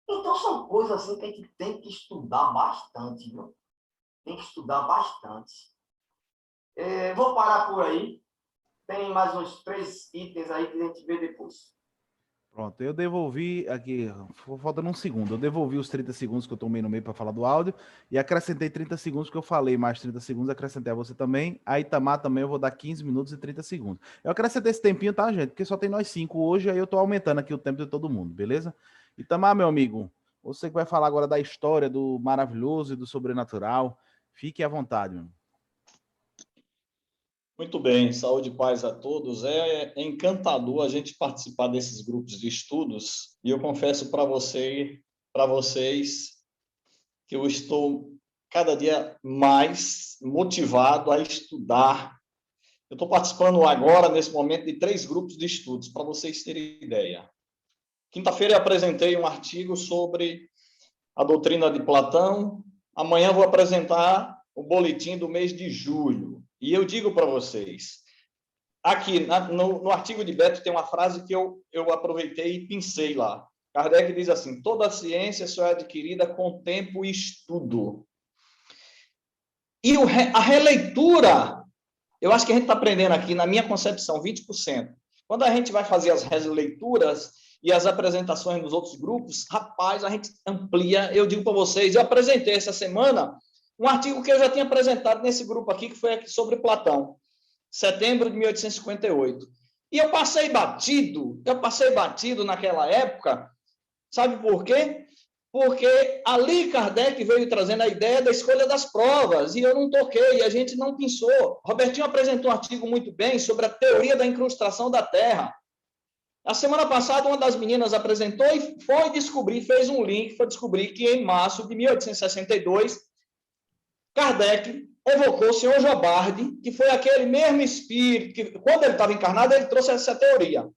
Então, são coisas assim que a gente tem que estudar bastante, viu? Tem que estudar bastante. Vou parar por aí. Tem mais uns 3 itens aí que a gente vê depois.
Pronto, eu devolvi aqui, faltando um segundo, eu devolvi os 30 segundos que eu tomei no meio para falar do áudio e acrescentei 30 segundos que eu falei, mais 30 segundos, acrescentei a você também. A Itamar também eu vou dar 15 minutos e 30 segundos. Eu acrescentei esse tempinho, tá, gente? Porque só tem nós 5 hoje, aí eu tô aumentando aqui o tempo de todo mundo, beleza? Itamar, meu amigo, você que vai falar agora da história do maravilhoso e do sobrenatural, fique à vontade, meu.
Muito bem, saúde e paz a todos. É encantador a gente participar desses grupos de estudos e eu confesso para vocês que eu estou cada dia mais motivado a estudar. Eu estou participando agora, nesse momento, de 3 grupos de estudos, para vocês terem ideia. Quinta-feira eu apresentei um artigo sobre a doutrina de Platão. Amanhã vou apresentar o boletim do mês de julho. E eu digo para vocês, aqui no artigo de Beto tem uma frase que eu aproveitei e pincei lá. Kardec diz assim: toda a ciência só é adquirida com tempo e estudo. E a releitura, eu acho que a gente está aprendendo aqui, na minha concepção, 20%. Quando a gente vai fazer as releituras e as apresentações nos outros grupos, rapaz, a gente amplia. Eu digo para vocês, eu apresentei essa semana um artigo que eu já tinha apresentado nesse grupo aqui, que foi aqui sobre Platão, setembro de 1858. E eu passei batido naquela época, sabe por quê? Porque ali Kardec veio trazendo a ideia da escolha das provas, e eu não toquei, a gente não pensou. Robertinho apresentou um artigo muito bem sobre a teoria da incrustação da Terra. A semana passada, uma das meninas apresentou e foi descobrir, fez um link, foi descobrir que em março de 1862, Kardec evocou o senhor Jobardi, que foi aquele mesmo espírito que, quando ele estava encarnado, ele trouxe essa teoria.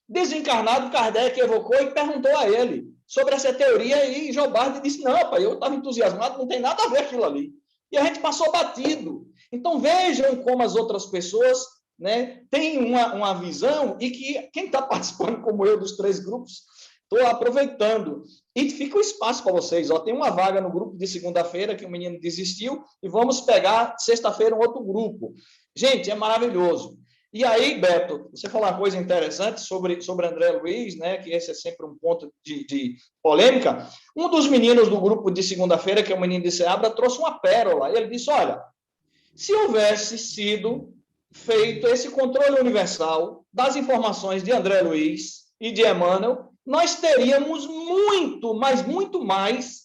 Desencarnado, Kardec evocou e perguntou a ele sobre essa teoria, e Jobardi disse: não, pai, eu estava entusiasmado, não tem nada a ver aquilo ali. E a gente passou batido. Então, vejam como as outras pessoas, né, têm uma visão, e que quem está participando, como eu, dos 3 grupos, estou aproveitando. E fica o espaço para vocês. Ó, tem uma vaga no grupo de segunda-feira, que o menino desistiu, e vamos pegar sexta-feira um outro grupo. Gente, é maravilhoso. E aí, Beto, você falou uma coisa interessante sobre André Luiz, né, que esse é sempre um ponto de polêmica. Um dos meninos do grupo de segunda-feira, que é o menino de Seabra, trouxe uma pérola. Ele disse: olha, se houvesse sido feito esse controle universal das informações de André Luiz e de Emmanuel, nós teríamos muito mais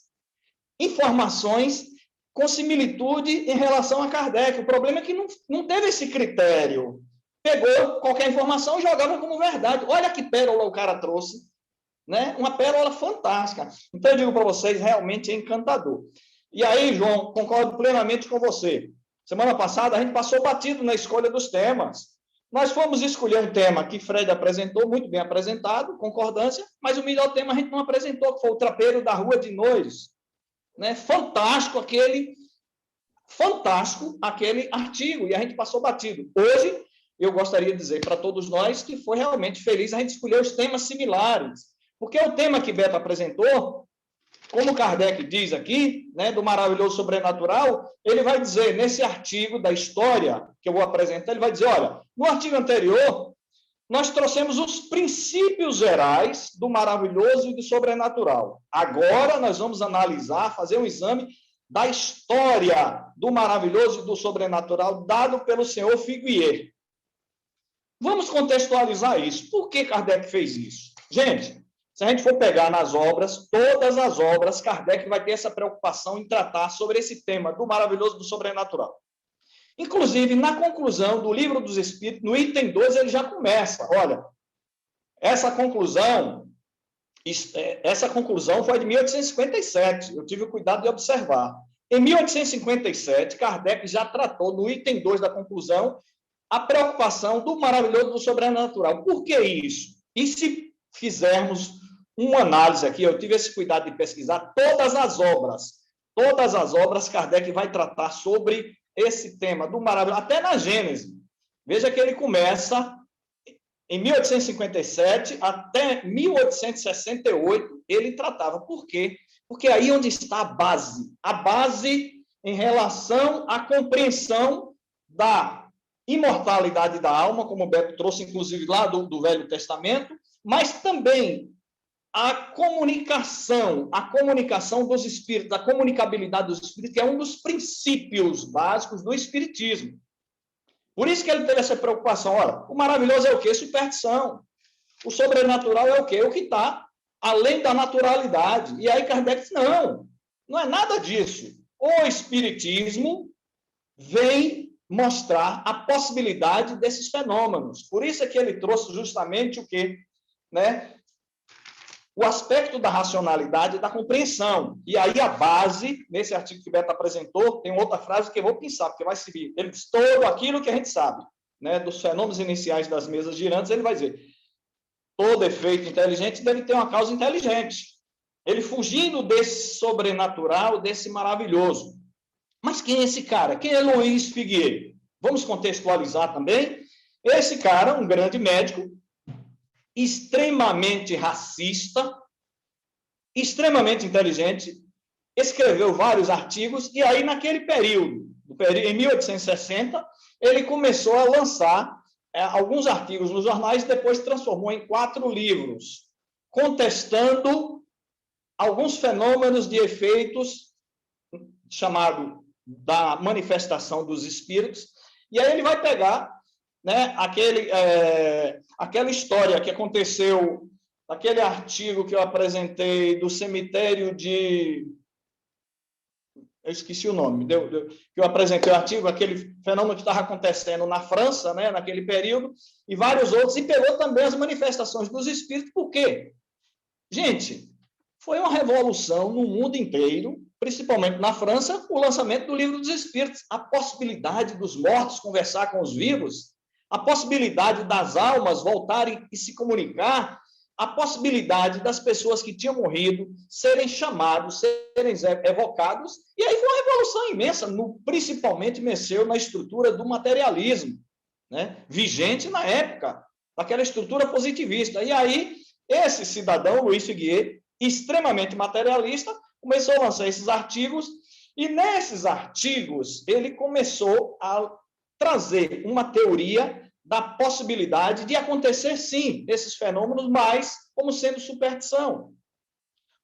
informações com similitude em relação a Kardec. O problema é que não teve esse critério. Pegou qualquer informação e jogava como verdade. Olha que pérola o cara trouxe, né? Uma pérola fantástica. Então, eu digo para vocês, realmente é encantador. E aí, João, concordo plenamente com você. Semana passada, a gente passou batido na escolha dos temas. Nós fomos escolher um tema que Fred apresentou, muito bem apresentado, concordância, mas o melhor tema a gente não apresentou, que foi o Trapeiro da Rua de Noires. Né? Fantástico aquele artigo, e a gente passou batido. Hoje, eu gostaria de dizer para todos nós que foi realmente feliz a gente escolher os temas similares, porque o tema que Beto apresentou, como Kardec diz aqui, né, do maravilhoso sobrenatural, ele vai dizer, nesse artigo da história que eu vou apresentar, ele vai dizer: olha, no artigo anterior, nós trouxemos os princípios gerais do maravilhoso e do sobrenatural. Agora nós vamos analisar, fazer um exame da história do maravilhoso e do sobrenatural dado pelo senhor Figuier. Vamos contextualizar isso. Por que Kardec fez isso? Gente, se a gente for pegar nas obras, todas as obras, Kardec vai ter essa preocupação em tratar sobre esse tema do maravilhoso e do sobrenatural. Inclusive, na conclusão do Livro dos Espíritos, no item 2, ele já começa. Olha, essa conclusão foi de 1857. Eu tive o cuidado de observar. Em 1857, Kardec já tratou, no item 2 da conclusão, a preocupação do maravilhoso do sobrenatural. Por que isso? E se fizermos uma análise aqui, eu tive esse cuidado de pesquisar todas as obras, Kardec vai tratar sobre esse tema do maravilhoso, até na Gênese. Veja que ele começa em 1857 até 1868, ele tratava. Por quê? Porque aí onde está a base em relação à compreensão da imortalidade da alma, como o Beto trouxe, inclusive, lá do Velho Testamento, mas também a comunicação dos espíritos, a comunicabilidade dos espíritos, que é um dos princípios básicos do espiritismo. Por isso que ele teve essa preocupação. Olha, o maravilhoso é o quê? Superstição. O sobrenatural é o quê? O que está além da naturalidade. E aí Kardec disse, não é nada disso. O espiritismo vem mostrar a possibilidade desses fenômenos. Por isso é que ele trouxe justamente o quê? Né? O aspecto da racionalidade e da compreensão. E aí a base, nesse artigo que o Beto apresentou, tem outra frase que eu vou pensar, porque vai servir. Ele diz todo aquilo que a gente sabe, né, dos fenômenos iniciais das mesas girantes, ele vai dizer, todo efeito inteligente deve ter uma causa inteligente. Ele fugindo desse sobrenatural, desse maravilhoso. Mas quem é esse cara? Quem é Luiz Figueiredo? Vamos contextualizar também. Esse cara, um grande médico, extremamente racista, extremamente inteligente, escreveu vários artigos, e aí, naquele período, em 1860, ele começou a lançar alguns artigos nos jornais, e depois transformou em 4 livros, contestando alguns fenômenos de efeitos, chamado da manifestação dos espíritos, e aí ele vai pegar, né, aquela história que aconteceu, aquele artigo que eu apresentei do cemitério de... Eu esqueci o nome, que eu apresentei o artigo, aquele fenômeno que estava acontecendo na França, né, naquele período, e vários outros, e pegou também as manifestações dos espíritos. Por quê? Gente, foi uma revolução no mundo inteiro, principalmente na França, o lançamento do Livro dos Espíritos, a possibilidade dos mortos conversar com os vivos, a possibilidade das almas voltarem e se comunicar, a possibilidade das pessoas que tinham morrido serem chamados, serem evocados, e aí foi uma revolução imensa, principalmente mexeu na estrutura do materialismo, né, vigente na época, daquela estrutura positivista. E aí, esse cidadão, Luiz Figueiredo, extremamente materialista, começou a lançar esses artigos, e nesses artigos ele começou a trazer uma teoria da possibilidade de acontecer, sim, esses fenômenos, mas como sendo superstição,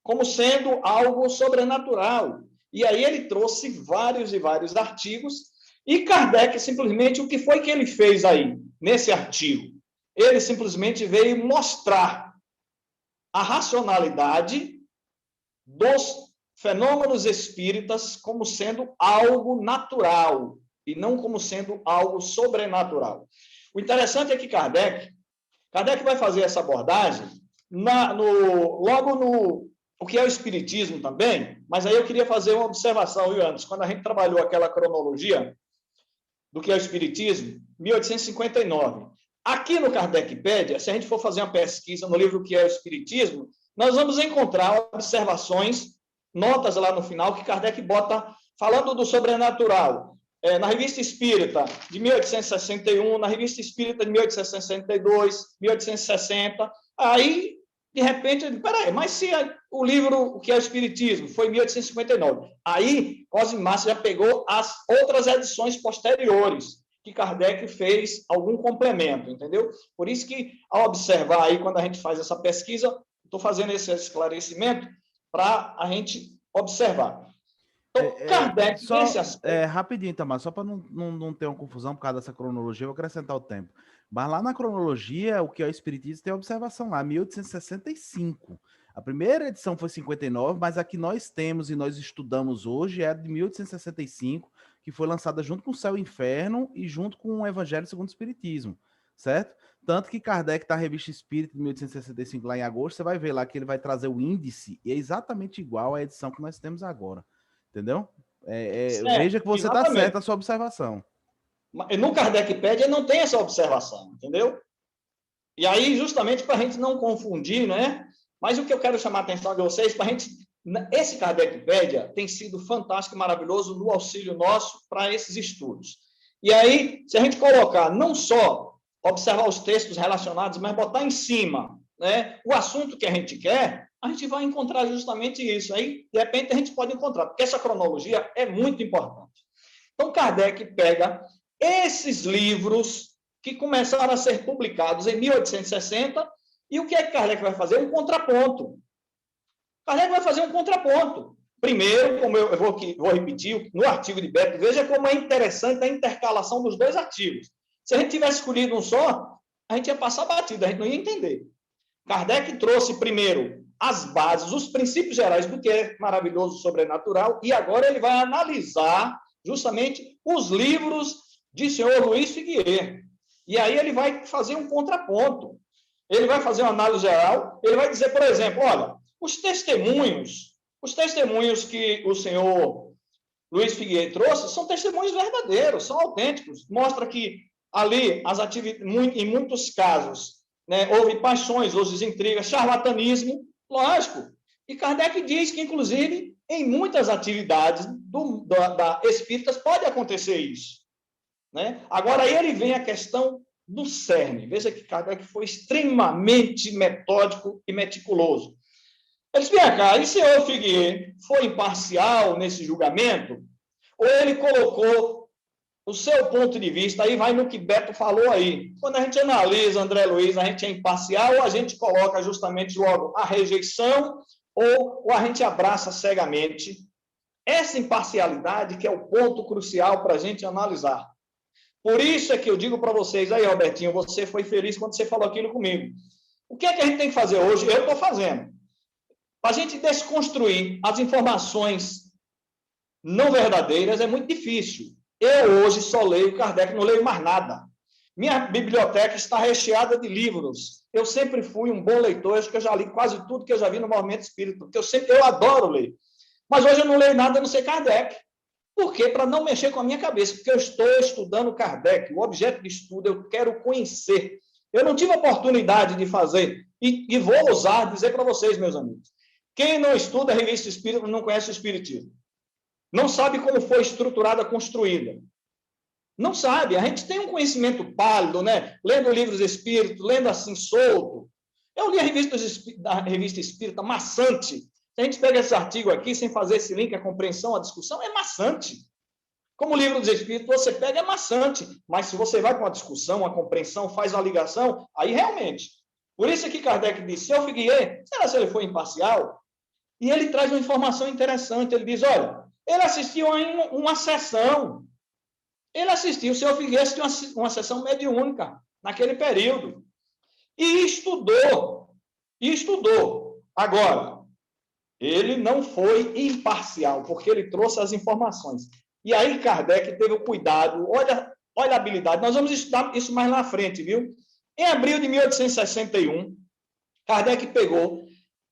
como sendo algo sobrenatural. E aí ele trouxe vários e vários artigos, e Kardec, simplesmente, o que foi que ele fez aí, nesse artigo? Ele simplesmente veio mostrar a racionalidade dos fenômenos espíritas como sendo algo natural, e não como sendo algo sobrenatural. O interessante é que Kardec vai fazer essa abordagem logo no o que é o espiritismo também, mas aí eu queria fazer uma observação, viu, Anderson? Quando a gente trabalhou aquela cronologia do que é o espiritismo, 1859. Aqui no Kardecpédia, se a gente for fazer uma pesquisa no livro que é o espiritismo, nós vamos encontrar observações, notas lá no final, que Kardec bota falando do sobrenatural. Na Revista Espírita, de 1861, na Revista Espírita de 1862, 1860, aí, de repente, peraí, mas se o livro, o que é o Espiritismo, foi em 1859, aí Cosme Massa já pegou as outras edições posteriores, que Kardec fez algum complemento, entendeu? Por isso que, ao observar aí, quando a gente faz essa pesquisa, estou fazendo esse esclarecimento para a gente observar. Então, Kardec,
só,
nesse aspecto...
rapidinho, Tamar, só para não ter uma confusão por causa dessa cronologia, eu vou acrescentar o tempo. Mas lá na cronologia, o que é o Espiritismo tem a observação lá, 1865. A primeira edição foi 59, mas a que nós temos e nós estudamos hoje é a de 1865, que foi lançada junto com o Céu e o Inferno e junto com o Evangelho segundo o Espiritismo, certo? Tanto que Kardec está na Revista Espírita de 1865, lá em agosto, você vai ver lá que ele vai trazer o índice, e é exatamente igual à edição que nós temos agora. Entendeu? Veja que você está certo na sua observação.
No Kardecpédia não tem essa observação, entendeu? E aí, justamente para a gente não confundir, né? Mas o que eu quero chamar a atenção de vocês, para a gente... Esse Kardecpédia tem sido fantástico e maravilhoso no auxílio nosso para esses estudos. E aí, se a gente colocar não só observar os textos relacionados, mas botar em cima, né, o assunto que a gente quer, a gente vai encontrar justamente isso. Aí, de repente, a gente pode encontrar, porque essa cronologia é muito importante. Então, Kardec pega esses livros que começaram a ser publicados em 1860, e o que é que Kardec vai fazer? Um contraponto. Kardec vai fazer um contraponto. Primeiro, como eu vou repetir, no artigo de Beto, veja como é interessante a intercalação dos dois artigos. Se a gente tivesse escolhido um só, a gente ia passar batido, a gente não ia entender. Kardec trouxe primeiro as bases, os princípios gerais do que é maravilhoso, sobrenatural, e agora ele vai analisar justamente os livros de senhor Luiz Figuier. E aí ele vai fazer um contraponto. Ele vai fazer uma análise geral, ele vai dizer, por exemplo, olha, os testemunhos que o senhor Luiz Figuier trouxe são testemunhos verdadeiros, são autênticos. Mostra que ali, em muitos casos, né, houve paixões, houve intrigas, charlatanismo, lógico. E Kardec diz que, inclusive, em muitas atividades da espíritas pode acontecer isso. Né? Agora, aí ele vem a questão do cerne. Veja que Kardec foi extremamente metódico e meticuloso. Ele disse, vem cá, e o senhor Figuier foi imparcial nesse julgamento? Ou ele colocou o seu ponto de vista, aí vai no que Beto falou aí. Quando a gente analisa, André Luiz, a gente é imparcial, ou a gente coloca justamente logo a rejeição, ou a gente abraça cegamente. Essa imparcialidade que é o ponto crucial para a gente analisar. Por isso é que eu digo para vocês, aí, Robertinho, você foi feliz quando você falou aquilo comigo. O que é que a gente tem que fazer hoje? Eu estou fazendo. Para a gente desconstruir as informações não verdadeiras é muito difícil. Eu hoje só leio Kardec, não leio mais nada. Minha biblioteca está recheada de livros. Eu sempre fui um bom leitor, acho que eu já li quase tudo que eu já vi no Movimento Espírita, porque eu adoro ler. Mas hoje eu não leio nada a não ser Kardec. Por quê? Para não mexer com a minha cabeça, porque eu estou estudando Kardec, o objeto de estudo eu quero conhecer. Eu não tive oportunidade de fazer, e vou ousar dizer para vocês, meus amigos, quem não estuda a Revista Espírita não conhece o Espiritismo. Não sabe como foi estruturada, construída. Não sabe. A gente tem um conhecimento pálido, né? Lendo livros espíritos, lendo assim solto. Eu li a Revista Espírita maçante. Se a gente pega esse artigo aqui, sem fazer esse link, a compreensão, a discussão, é maçante. Como o livro dos Espíritos, você pega, é maçante. Mas se você vai com a discussão, a compreensão, faz a ligação, aí realmente. Por isso é que Kardec disse, seu Figuier, será que ele foi imparcial? E ele traz uma informação interessante. Ele diz, olha, ele assistiu a uma sessão. Ele assistiu, o senhor Figuier assistiu uma sessão mediúnica naquele período. E estudou. Agora, ele não foi imparcial, porque ele trouxe as informações. E aí Kardec teve o cuidado, olha a habilidade. Nós vamos estudar isso mais na frente, viu? Em abril de 1861, Kardec pegou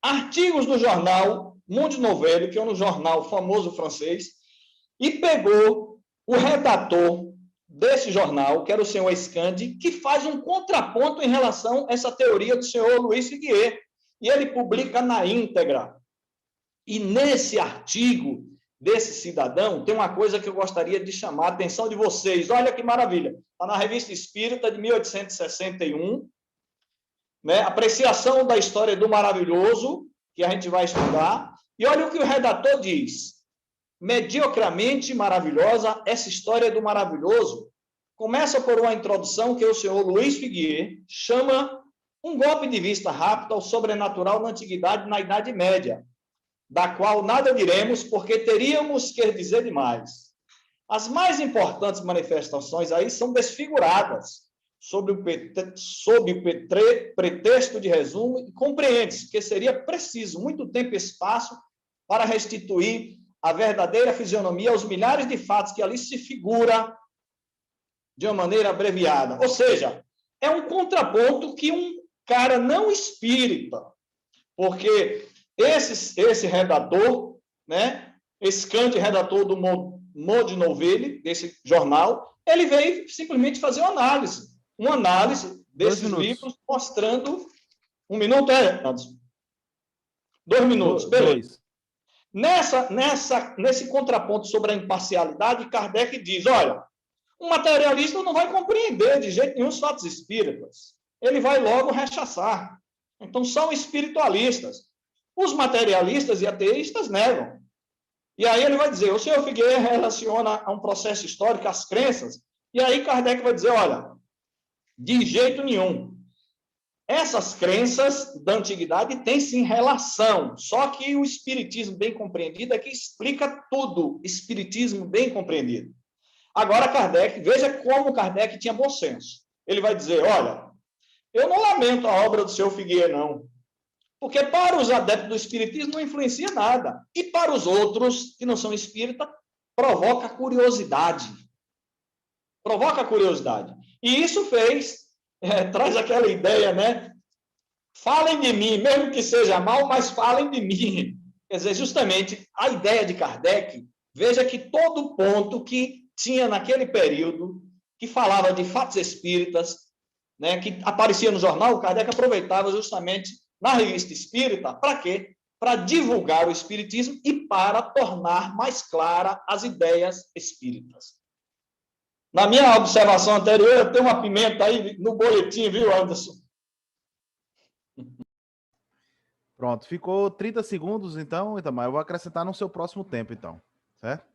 artigos do jornal Monde Nouvelle, que é um jornal famoso francês, e pegou o redator desse jornal, que era o senhor Escande, que faz um contraponto em relação a essa teoria do senhor Luiz Figuier. E ele publica na íntegra. E nesse artigo desse cidadão, tem uma coisa que eu gostaria de chamar a atenção de vocês. Olha que maravilha. Está na Revista Espírita de 1861, né? Apreciação da história do maravilhoso, que a gente vai estudar. E olha o que o redator diz. Mediocremente maravilhosa, essa história do maravilhoso começa por uma introdução que o senhor Luiz Figuier chama um golpe de vista rápido ao sobrenatural na antiguidade e na Idade Média, da qual nada diremos, porque teríamos que dizer demais. As mais importantes manifestações aí são desfiguradas, sob o pretexto de resumo, e compreende-se que seria preciso muito tempo e espaço para restituir a verdadeira fisionomia aos milhares de fatos que ali se figura de uma maneira abreviada. Ou seja, é um contraponto que um cara não espírita, porque esse redator, né, esse Kant, redator do Monde Nouvelle, desse jornal, ele veio simplesmente fazer uma análise desses livros, mostrando... 1 minuto, Anderson? 2 minutos, beleza. Nesse contraponto sobre a imparcialidade, Kardec diz, olha, Um materialista não vai compreender de jeito nenhum os fatos espíritas. Ele vai logo rechaçar. Então, são espiritualistas. Os materialistas e ateístas negam. E aí ele vai dizer, o senhor Figueiredo relaciona a um processo histórico as crenças, e aí Kardec vai dizer, olha, de jeito nenhum. Essas crenças da antiguidade têm sim relação, só que o espiritismo bem compreendido é que explica tudo, espiritismo bem compreendido. Agora Kardec, veja como Kardec tinha bom senso. Ele vai dizer, olha, eu não lamento a obra do senhor Figueiredo, não. Porque para os adeptos do espiritismo não influencia nada. E para os outros, que não são espíritas, provoca curiosidade. Provoca curiosidade. E isso traz aquela ideia, né? Falem de mim, mesmo que seja mal, mas falem de mim. Quer dizer, justamente a ideia de Kardec, veja que todo ponto que tinha naquele período, que falava de fatos espíritas, né, que aparecia no jornal, o Kardec aproveitava justamente na revista espírita, para quê? Para divulgar o espiritismo e para tornar mais clara as ideias espíritas. Na minha observação anterior, eu tenho uma pimenta aí no boletim, viu, Anderson?
Pronto, ficou 30 segundos, então, Itamar, eu vou acrescentar no seu próximo tempo, então, certo?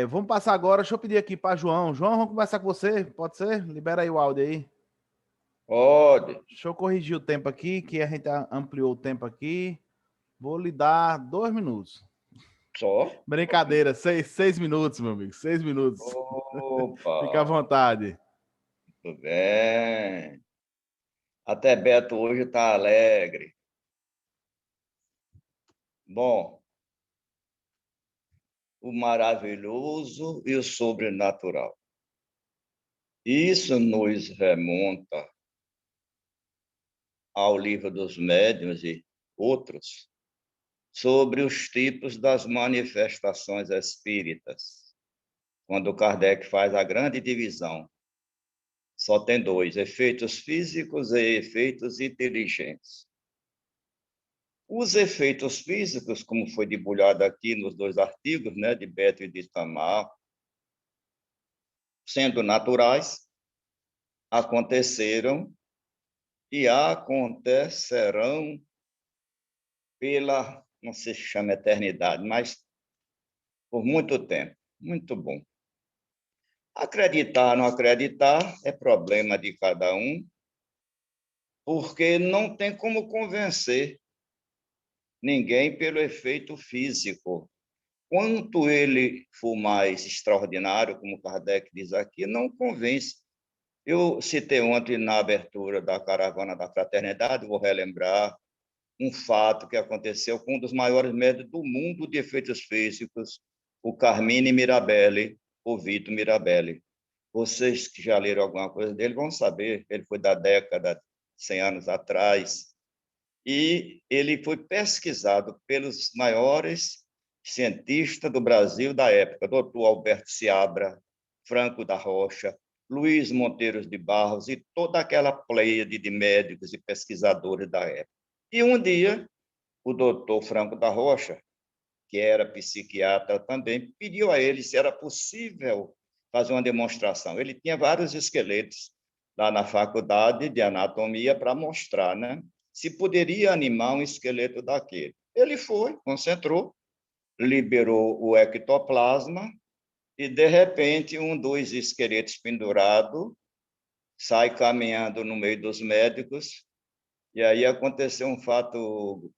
Vamos passar agora, deixa eu pedir aqui para João. João, vamos conversar com você, pode ser? Libera aí o áudio aí.
Pode.
Deixa eu corrigir o tempo aqui, que a gente ampliou o tempo aqui. Vou lhe dar 2 minutos.
Só?
Brincadeira, 6 minutos, meu amigo. 6 minutos.
Opa.
Fica à vontade.
Tudo bem. Até Beto hoje está alegre. Bom, o maravilhoso e o sobrenatural. Isso nos remonta ao Livro dos Médiuns e outros, sobre os tipos das manifestações espíritas. Quando Kardec faz a grande divisão, só tem 2, efeitos físicos e efeitos inteligentes. Os efeitos físicos, como foi debulhado aqui nos 2 artigos, né, de Beto e de Itamar, sendo naturais, aconteceram e acontecerão pela, não sei se chama eternidade, mas por muito tempo. Muito bom. Acreditar, não acreditar, é problema de cada um, porque não tem como convencer ninguém pelo efeito físico. Quanto ele for mais extraordinário, como Kardec diz aqui, não convence. Eu citei ontem na abertura da Caravana da Fraternidade, vou relembrar um fato que aconteceu com um dos maiores médicos do mundo de efeitos físicos, o Carmine Mirabelli, o Vitor Mirabelli. Vocês que já leram alguma coisa dele vão saber, ele foi da década, 100 anos atrás, e ele foi pesquisado pelos maiores cientistas do Brasil da época, doutor Alberto Seabra, Franco da Rocha, Luiz Monteiro de Barros e toda aquela pleiade de médicos e pesquisadores da época. E um dia, o doutor Franco da Rocha, que era psiquiatra também, pediu a ele se era possível fazer uma demonstração. Ele tinha vários esqueletos lá na faculdade de anatomia para mostrar, né? Se poderia animar um esqueleto daquele. Ele foi, concentrou, liberou o ectoplasma e, de repente, dos esqueletos pendurado sai caminhando no meio dos médicos. E aí aconteceu um fato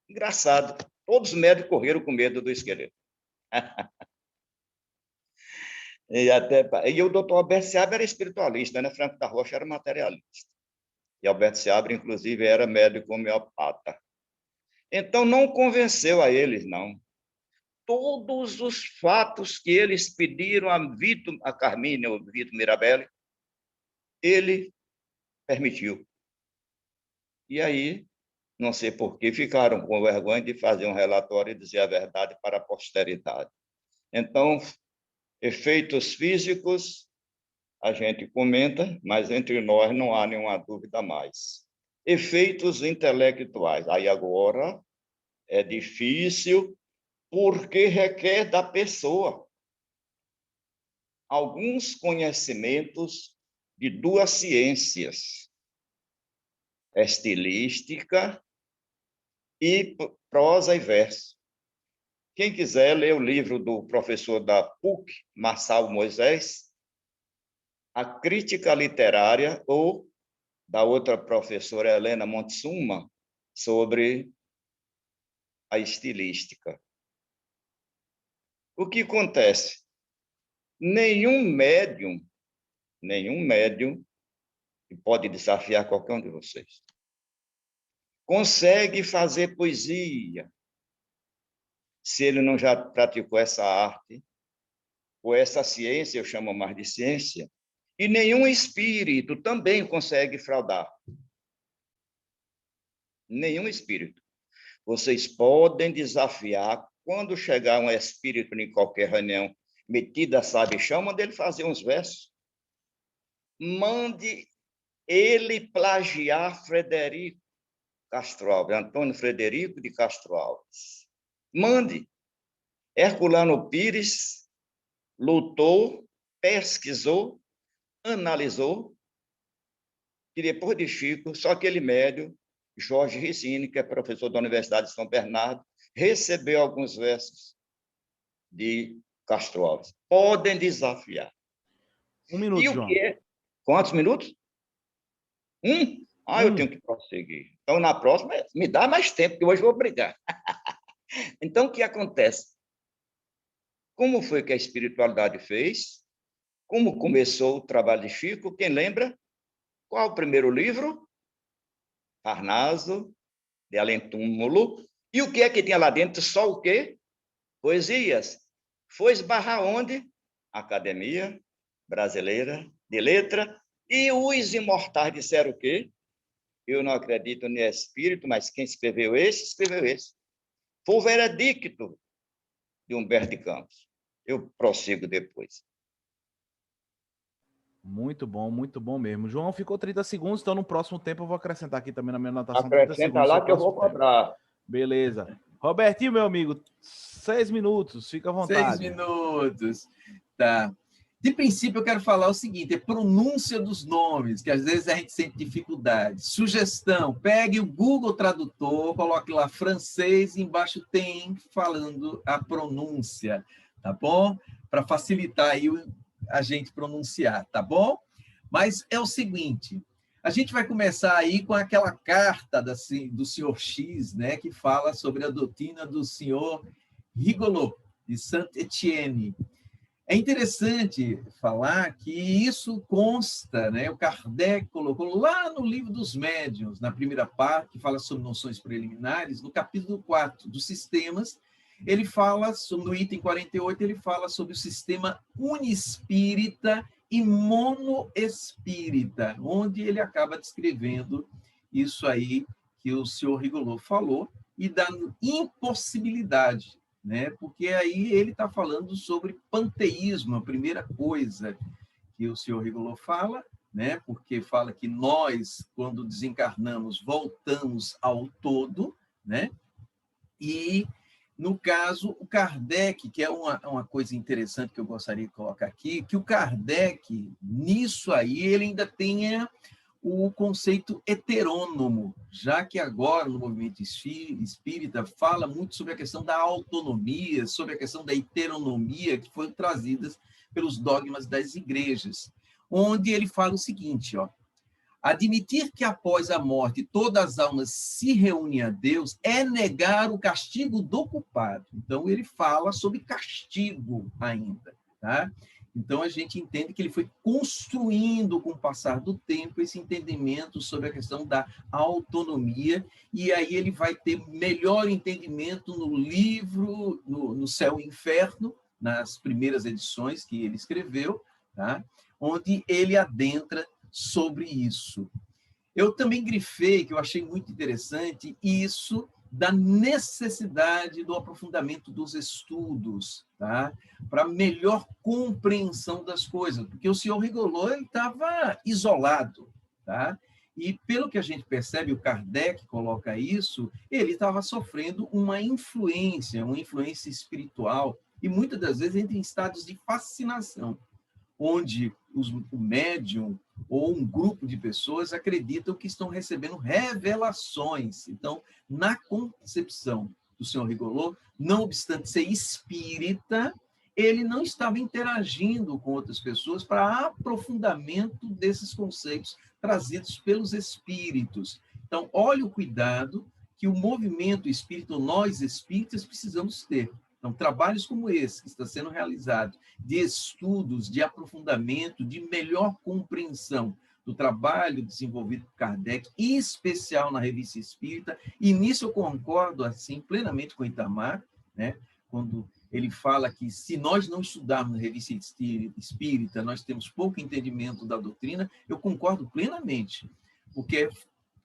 engraçado. Todos os médicos correram com medo do esqueleto. E o doutor Alberto Seabra era espiritualista, né? Franco da Rocha era materialista. E Alberto Seabra, inclusive, era médico homeopata. Então, não convenceu a eles, não. Todos os fatos que eles pediram a Carmine, o Vitor Mirabelli, ele permitiu. E aí, não sei por que, ficaram com vergonha de fazer um relatório e dizer a verdade para a posteridade. Então, efeitos físicos, a gente comenta, mas entre nós não há nenhuma dúvida mais. Efeitos intelectuais, aí agora é difícil, porque requer da pessoa. alguns conhecimentos de duas ciências, estilística e prosa e verso. Quem quiser ler o livro do professor da PUC, Marçal Moisés, A Crítica Literária, ou da outra professora, Helena Montezuma, sobre a estilística. O que acontece? Nenhum médium, que pode desafiar qualquer um de vocês, consegue fazer poesia se ele não já praticou essa arte, ou essa ciência, eu chamo mais de ciência, e nenhum espírito também consegue fraudar. Nenhum espírito. Vocês podem desafiar, quando chegar um espírito em qualquer reunião, metido a sabichão, mande ele fazer uns versos. Mande ele plagiar Frederico Castro Alves, Antônio Frederico de Castro Alves. Mande. Herculano Pires lutou, pesquisou, analisou, e depois de Chico, só aquele médio, Jorge Ricini, que é professor da Universidade de São Bernardo, recebeu alguns versos de Castro Alves. Podem desafiar.
Um minuto,
e o
João.
que é? Quantos minutos? Eu tenho que prosseguir. Então, na próxima, me dá mais tempo, que hoje eu vou brigar. Então, o que acontece? Como foi que a espiritualidade fez? Como começou o trabalho de Chico? Quem lembra? Qual o primeiro livro? Parnaso, de Além Túmulo. E o que é que tinha lá dentro? Só o quê? Poesias. Foi esbarrar onde? Academia Brasileira de Letra. E os imortais disseram o quê? Eu não acredito em espírito, mas quem escreveu esse. Foi o veredicto de Humberto de Campos. Eu prossigo depois.
Muito bom mesmo. João, ficou 30 segundos, então no próximo tempo eu vou acrescentar aqui também na minha anotação.
Acrescenta lá que eu vou cobrar.
Beleza. Robertinho, meu amigo, 6 minutos, fica à vontade.
6 minutos. Tá. De princípio, eu quero falar o seguinte, é pronúncia dos nomes, que às vezes a gente sente dificuldade. Sugestão, pegue o Google Tradutor, coloque lá francês, e embaixo tem falando a pronúncia, tá bom? Para facilitar aí a gente pronunciar, tá bom? Mas é o seguinte, a gente vai começar aí com aquela carta do senhor X, né, que fala sobre a doutrina do senhor Rigolot, de Saint-Étienne. É interessante falar que isso consta, né? O Kardec colocou lá no Livro dos Médiuns, na primeira parte, que fala sobre noções preliminares, no capítulo 4 dos sistemas, ele fala, no item 48, ele fala sobre o sistema unispírita e monoespírita, onde ele acaba descrevendo isso aí que o senhor Rigolot falou, e da impossibilidade, né? Porque aí ele está falando sobre panteísmo, a primeira coisa que o senhor Rigolot fala, né? Porque fala que nós, quando desencarnamos, voltamos ao todo, né? E, no caso, o Kardec, que é uma coisa interessante que eu gostaria de colocar aqui, que o Kardec, nisso aí, ele ainda tenha o conceito heterônomo, já que agora, no movimento espírita, fala muito sobre a questão da autonomia, sobre a questão da heteronomia, que foram trazidas pelos dogmas das igrejas, onde ele fala o seguinte, ó, admitir que após a morte todas as almas se reúnem a Deus é negar o castigo do culpado. Então, ele fala sobre castigo ainda, tá? Então, a gente entende que ele foi construindo, com o passar do tempo, esse entendimento sobre a questão da autonomia, e aí ele vai ter melhor entendimento no livro, no Céu e Inferno, nas primeiras edições que ele escreveu, tá? Onde ele adentra sobre isso. Eu também grifei, que eu achei muito interessante, isso da necessidade do aprofundamento dos estudos, tá? Para melhor compreensão das coisas, porque o senhor Rigolot estava isolado, tá? E, pelo que a gente percebe, o Kardec coloca isso, ele estava sofrendo uma influência espiritual, e muitas das vezes entra em estados de fascinação. onde o médium ou um grupo de pessoas acreditam que estão recebendo revelações. Então, na concepção do senhor Rigolot, não obstante ser espírita, ele não estava interagindo com outras pessoas para aprofundamento desses conceitos trazidos pelos espíritos. Então, olha o cuidado que o movimento espírita, nós espíritas, precisamos ter. Então, trabalhos como esse, que está sendo realizado, de estudos, de aprofundamento, de melhor compreensão do trabalho desenvolvido por Kardec, em especial na Revista Espírita, e nisso eu concordo assim plenamente com Itamar, né? Quando ele fala que se nós não estudarmos a Revista Espírita, nós temos pouco entendimento da doutrina, eu concordo plenamente, porque,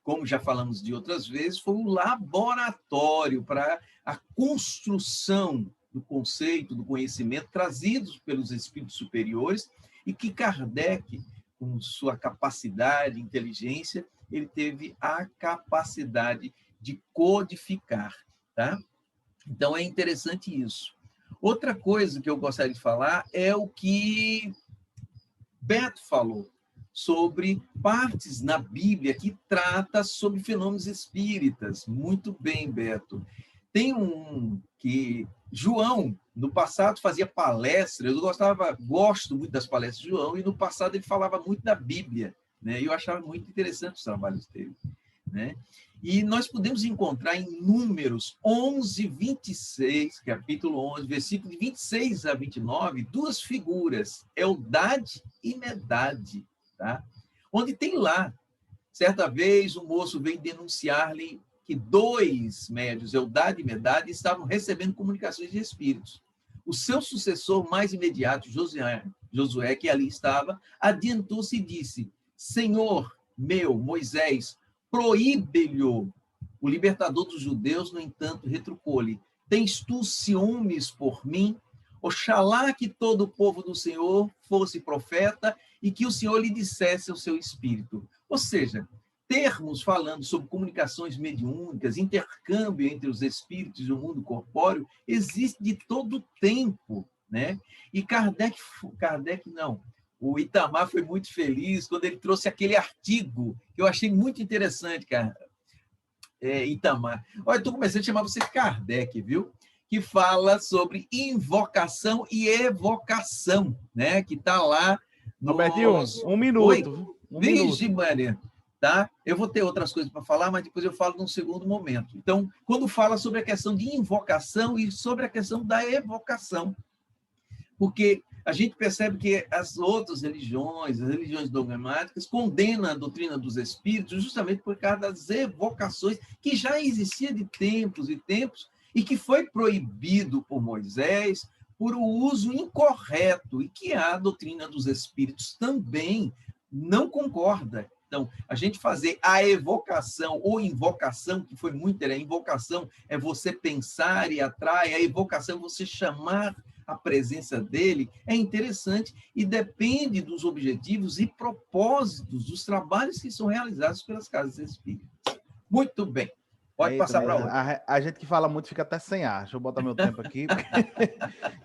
como já falamos de outras vezes, foi um laboratório para a construção do conceito, do conhecimento, trazidos pelos espíritos superiores, e que Kardec, com sua capacidade, inteligência, ele teve a capacidade de codificar, tá? Então, é interessante isso. Outra coisa que eu gostaria de falar é o que Beto falou, sobre partes na Bíblia que trata sobre fenômenos espíritas. Muito bem, Beto. Tem um que João, no passado, fazia palestras, gosto muito das palestras de João, e no passado ele falava muito da Bíblia, né? E eu achava muito interessante os trabalhos dele, né? E nós podemos encontrar em Números 11, 26, capítulo 11, versículo de 26 a 29, duas figuras, Eldade e Medade, tá? Onde tem lá, certa vez, um moço veio denunciar-lhe que dois médios, Eldade e Medade, estavam recebendo comunicações de espíritos. O seu sucessor mais imediato, Josué, que ali estava, adiantou-se e disse: Senhor meu, Moisés, proíbe-lhe. O libertador dos judeus, no entanto, retrucou-lhe: Tens tu ciúmes por mim? Oxalá que todo o povo do Senhor fosse profeta e que o Senhor lhe dissesse ao seu espírito. Ou seja, termos falando sobre comunicações mediúnicas, intercâmbio entre os espíritos e o mundo corpóreo, existe de todo o tempo, né? E Kardec não. O Itamar foi muito feliz quando ele trouxe aquele artigo que eu achei muito interessante, cara. Itamar. Olha, estou começando a chamar você Kardec, viu? Que fala sobre invocação e evocação, né? Que está lá no...
Robertinho, um minuto.
Vixe, Maria. Tá? Eu vou ter outras coisas para falar, mas depois eu falo num segundo momento. Então, quando fala sobre a questão de invocação e sobre a questão da evocação, porque a gente percebe que as outras religiões, as religiões dogmáticas, condenam a doutrina dos espíritos justamente por causa das evocações que já existia de tempos e tempos e que foi proibido por Moisés por o uso incorreto e que a doutrina dos espíritos também não concorda. Então, a gente fazer a evocação ou invocação, que foi muito, a invocação é você pensar e atrai, a evocação é você chamar a presença dele, é interessante e depende dos objetivos e propósitos dos trabalhos que são realizados pelas casas espíritas. Muito bem. Pode passar para outra.
A gente que fala muito fica até sem ar. Deixa eu botar meu tempo aqui.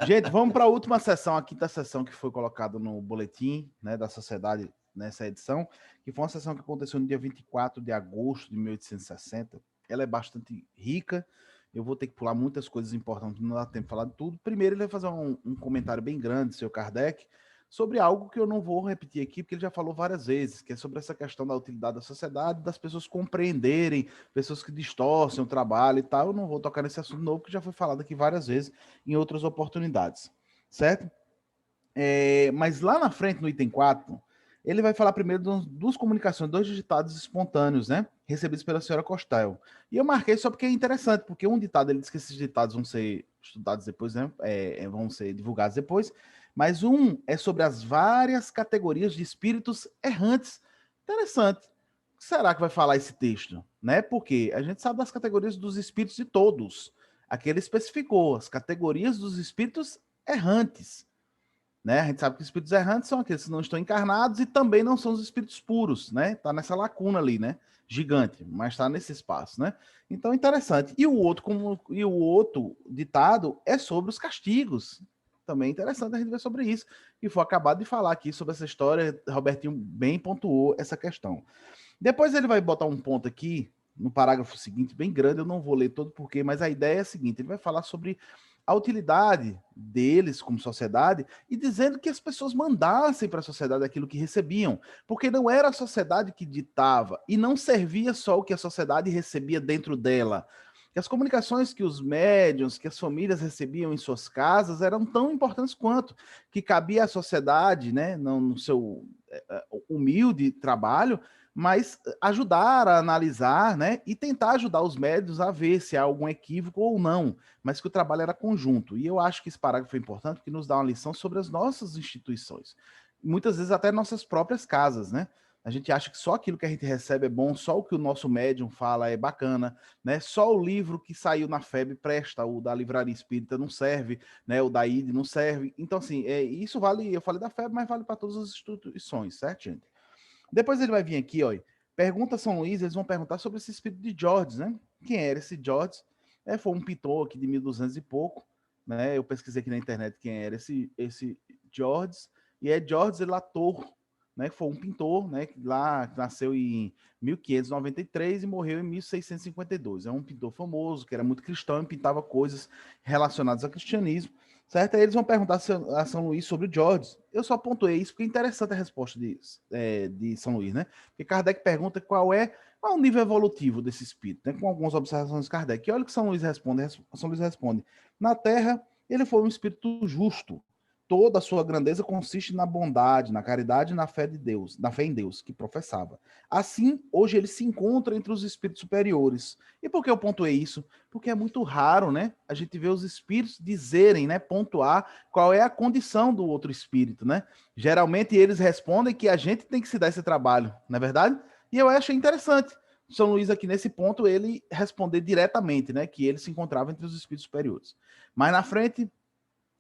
Gente, vamos para a última sessão, a quinta sessão que foi colocada no boletim, né, da sociedade nessa edição, que foi uma sessão que aconteceu no dia 24 de agosto de 1860. Ela é bastante rica. Eu vou ter que pular muitas coisas importantes, não dá tempo de falar de tudo. Primeiro, ele vai fazer um comentário bem grande, seu Kardec, sobre algo que eu não vou repetir aqui, porque ele já falou várias vezes, que é sobre essa questão da utilidade da sociedade, das pessoas compreenderem, pessoas que distorcem o trabalho e tal. Eu não vou tocar nesse assunto novo, que já foi falado aqui várias vezes em outras oportunidades, certo? Mas lá na frente, no item 4, ele vai falar primeiro de duas comunicações, dois ditados espontâneos, né? Recebidos pela senhora Costel. E eu marquei só porque é interessante, porque um ditado, ele diz que esses ditados vão ser estudados depois, né? Vão ser divulgados depois, mas um é sobre as várias categorias de espíritos errantes. Interessante. O que será que vai falar esse texto? Né? Porque a gente sabe das categorias dos espíritos de todos. Aqui ele especificou as categorias dos espíritos errantes. Né? A gente sabe que os espíritos errantes são aqueles que não estão encarnados e também não são os espíritos puros, né? Tá nessa lacuna ali, né? Gigante, mas está nesse espaço, né? Então, interessante. E o outro ditado é sobre os castigos. Também é interessante a gente ver sobre isso. E foi acabado de falar aqui sobre essa história, Robertinho bem pontuou essa questão. Depois ele vai botar um ponto aqui, no parágrafo seguinte, bem grande, eu não vou ler todo porquê, mas a ideia é a seguinte, ele vai falar sobre a utilidade deles como sociedade e dizendo que as pessoas mandassem para a sociedade aquilo que recebiam, porque não era a sociedade que ditava e não servia só o que a sociedade recebia dentro dela. Que as comunicações que os médiuns, que as famílias recebiam em suas casas eram tão importantes quanto, que cabia à sociedade, né, no seu humilde trabalho, mas ajudar a analisar, né, e tentar ajudar os médios a ver se há algum equívoco ou não, mas que o trabalho era conjunto. E eu acho que esse parágrafo é importante porque nos dá uma lição sobre as nossas instituições, muitas vezes até nossas próprias casas, né? A gente acha que só aquilo que a gente recebe é bom, só o que o nosso médium fala é bacana, né? Só o livro que saiu na FEB presta, o da Livraria Espírita não serve, né? O da ID não serve. Então, assim, isso vale, eu falei da FEB, mas vale para todas as instituições, certo, gente? Depois ele vai vir aqui, ó, pergunta São Luís, eles vão perguntar sobre esse espírito de George, né? Quem era esse George? Foi um pintor aqui de 1200 e pouco, né? Eu pesquisei aqui na internet quem era esse George, e é George Latour, né? Que foi um pintor, né? Que lá nasceu em 1593 e morreu em 1652. É um pintor famoso, que era muito cristão e pintava coisas relacionadas ao cristianismo. Certo? Aí eles vão perguntar a São Luís sobre o George. Eu só pontuei isso porque é interessante a resposta de São Luís, né? Porque Kardec pergunta qual é o nível evolutivo desse espírito, né? Com algumas observações de Kardec. E olha o que São Luís responde. São Luís responde: na Terra, ele foi um espírito justo. Toda a sua grandeza consiste na bondade, na caridade e na fé de Deus, na fé em Deus, que professava. Assim, hoje ele se encontra entre os espíritos superiores. E por que eu pontuei isso? Porque é muito raro, né? A gente vê os espíritos dizerem, né? Pontuar qual é a condição do outro espírito, né? Geralmente eles respondem que a gente tem que se dar esse trabalho, não é verdade? E eu achei interessante São Luís aqui nesse ponto ele responder diretamente, né? Que ele se encontrava entre os espíritos superiores. Mas na frente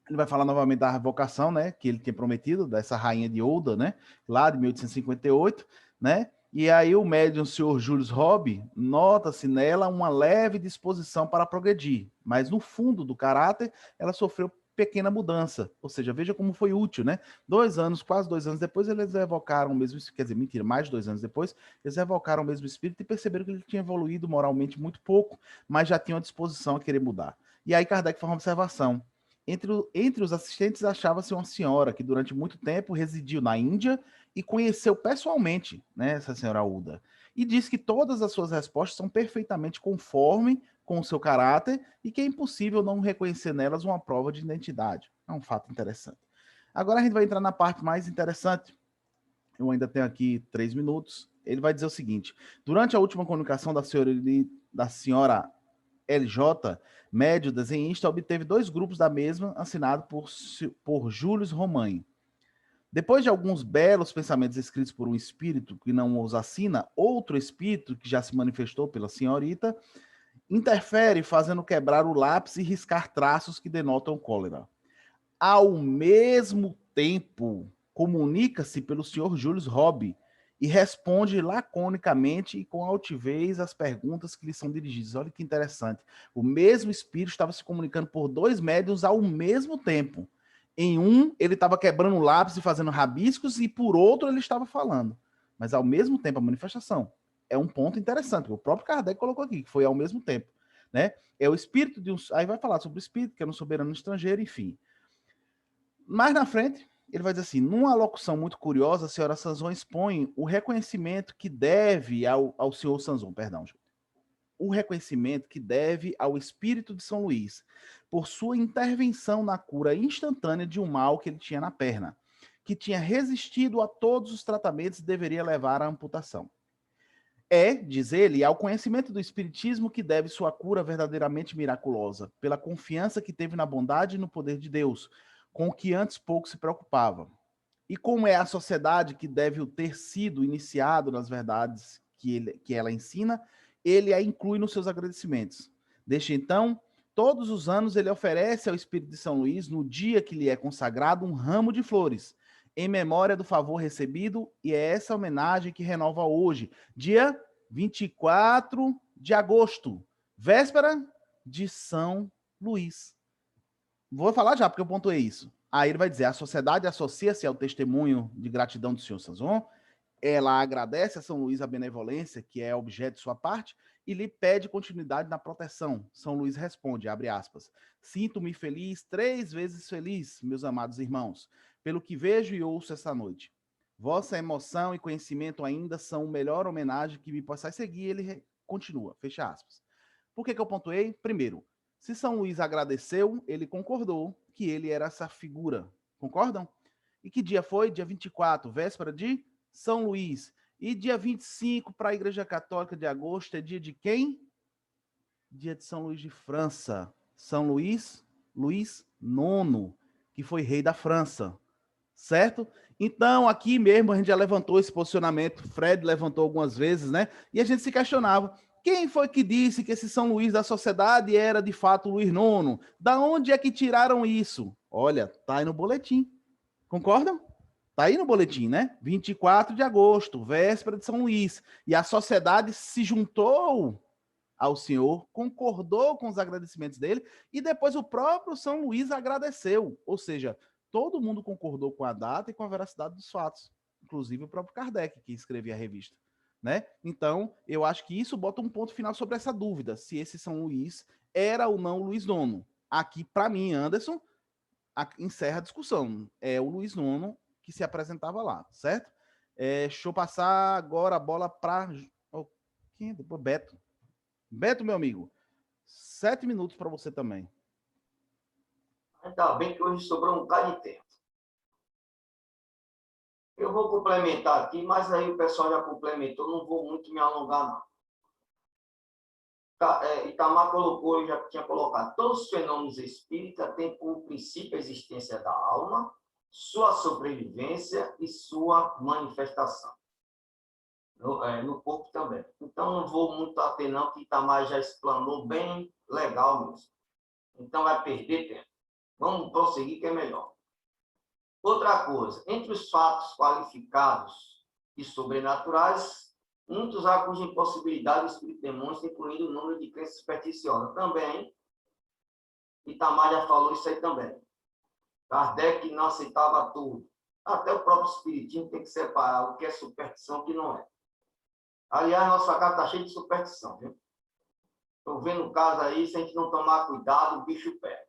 ele vai falar novamente da vocação, né, que ele tinha prometido, dessa rainha de Ouda, né, lá de 1858, né, e aí o médium, o senhor Julius Robb, nota-se nela uma leve disposição para progredir, mas no fundo do caráter, ela sofreu pequena mudança, ou seja, veja como foi útil, né, quase 2 anos depois, eles evocaram o mesmo, quer dizer, mentira, mais de 2 anos depois, eles evocaram o mesmo espírito e perceberam que ele tinha evoluído moralmente muito pouco, mas já tinha uma disposição a querer mudar. E aí Kardec faz uma observação: entre os assistentes achava-se uma senhora que durante muito tempo residiu na Índia e conheceu pessoalmente, né, essa senhora Uda. E diz que todas as suas respostas são perfeitamente conforme com o seu caráter e que é impossível não reconhecer nelas uma prova de identidade. É um fato interessante. Agora a gente vai entrar na parte mais interessante. Eu ainda tenho aqui 3 minutos. Ele vai dizer o seguinte: durante a última comunicação da senhora LJ, médio desenhista, obteve 2 grupos da mesma, assinado por Júlio Romain. Depois de alguns belos pensamentos escritos por um espírito que não os assina, outro espírito que já se manifestou pela senhorita, interfere fazendo quebrar o lápis e riscar traços que denotam cólera. Ao mesmo tempo, comunica-se pelo senhor Julius Robb e responde laconicamente e com altivez as perguntas que lhe são dirigidas. Olha que interessante. O mesmo espírito estava se comunicando por 2 médiuns ao mesmo tempo. Em um, ele estava quebrando lápis e fazendo rabiscos, e por outro, ele estava falando. Mas ao mesmo tempo, a manifestação é um ponto interessante. O próprio Kardec colocou aqui, que foi ao mesmo tempo. Né? É o espírito de um... Aí vai falar sobre o espírito, que era um soberano estrangeiro, enfim. Mais na frente, ele vai dizer assim: numa locução muito curiosa, a senhora Sanzon expõe o reconhecimento que deve ao senhor Sanzon, perdão, o reconhecimento que deve ao espírito de São Luís por sua intervenção na cura instantânea de um mal que ele tinha na perna, que tinha resistido a todos os tratamentos e deveria levar à amputação. Diz ele, ao conhecimento do espiritismo que deve sua cura verdadeiramente miraculosa, pela confiança que teve na bondade e no poder de Deus, com o que antes pouco se preocupava. E como é a sociedade que deve ter sido iniciado nas verdades que ela ensina, ele a inclui nos seus agradecimentos. Desde então, todos os anos ele oferece ao Espírito de São Luís, no dia que lhe é consagrado, um ramo de flores, em memória do favor recebido, e é essa homenagem que renova hoje, dia 24 de agosto, véspera de São Luís. Vou falar já, porque eu pontuei isso. Aí ele vai dizer, a sociedade associa-se ao testemunho de gratidão do senhor Sanzon, ela agradece a São Luís a benevolência, que é objeto de sua parte, e lhe pede continuidade na proteção. São Luís responde, abre aspas, sinto-me feliz, 3 vezes feliz, meus amados irmãos, pelo que vejo e ouço esta noite. Vossa emoção e conhecimento ainda são a melhor homenagem que me possais seguir. Ele continua, fecha aspas. Por que eu pontuei? Primeiro, se São Luís agradeceu, ele concordou que ele era essa figura. Concordam? E que dia foi? Dia 24, véspera de São Luís. E dia 25, para a Igreja Católica de agosto, é dia de quem? Dia de São Luís de França. São Luís, Luís IX, que foi rei da França. Certo? Então, aqui mesmo a gente já levantou esse posicionamento, Fred levantou algumas vezes, né? E a gente se questionava, quem foi que disse que esse São Luís da sociedade era de fato Luís IX? Da onde é que tiraram isso? Olha, tá aí no boletim. Concordam? Tá aí no boletim, né? 24 de agosto, véspera de São Luís. E a sociedade se juntou ao senhor, concordou com os agradecimentos dele, e depois o próprio São Luís agradeceu. Ou seja, todo mundo concordou com a data e com a veracidade dos fatos, inclusive o próprio Kardec, que escrevia a revista. Né? Então, eu acho que isso bota um ponto final sobre essa dúvida, se esse São Luís era ou não o Luís IX. Aqui, para mim, Anderson, encerra a discussão. É o Luís IX que se apresentava lá, certo? Deixa eu passar agora a bola para o Beto. Beto, meu amigo, 7 minutos para você também.
Ainda bem que hoje sobrou um bocado de tempo. Eu vou complementar aqui, mas aí o pessoal já complementou, não vou muito me alongar, não. Itamar colocou, eu já tinha colocado, todos os fenômenos espíritas têm como princípio a existência da alma, sua sobrevivência e sua manifestação. No corpo também. Então, não vou muito ater, não, que Itamar já explanou bem legal mesmo. Então, vai perder tempo. Vamos prosseguir, que é melhor. Outra coisa, entre os fatos qualificados e sobrenaturais, muitos acusam impossibilidade do espírito demonstra, incluindo o número de crenças supersticiosas. Também, Itamar já falou isso aí também. Kardec não aceitava tudo. Até o próprio espiritismo tem que separar o que é superstição e o que não é. Aliás, nossa casa está cheia de superstição, viu? Estou vendo o caso aí, se a gente não tomar cuidado, o bicho pega.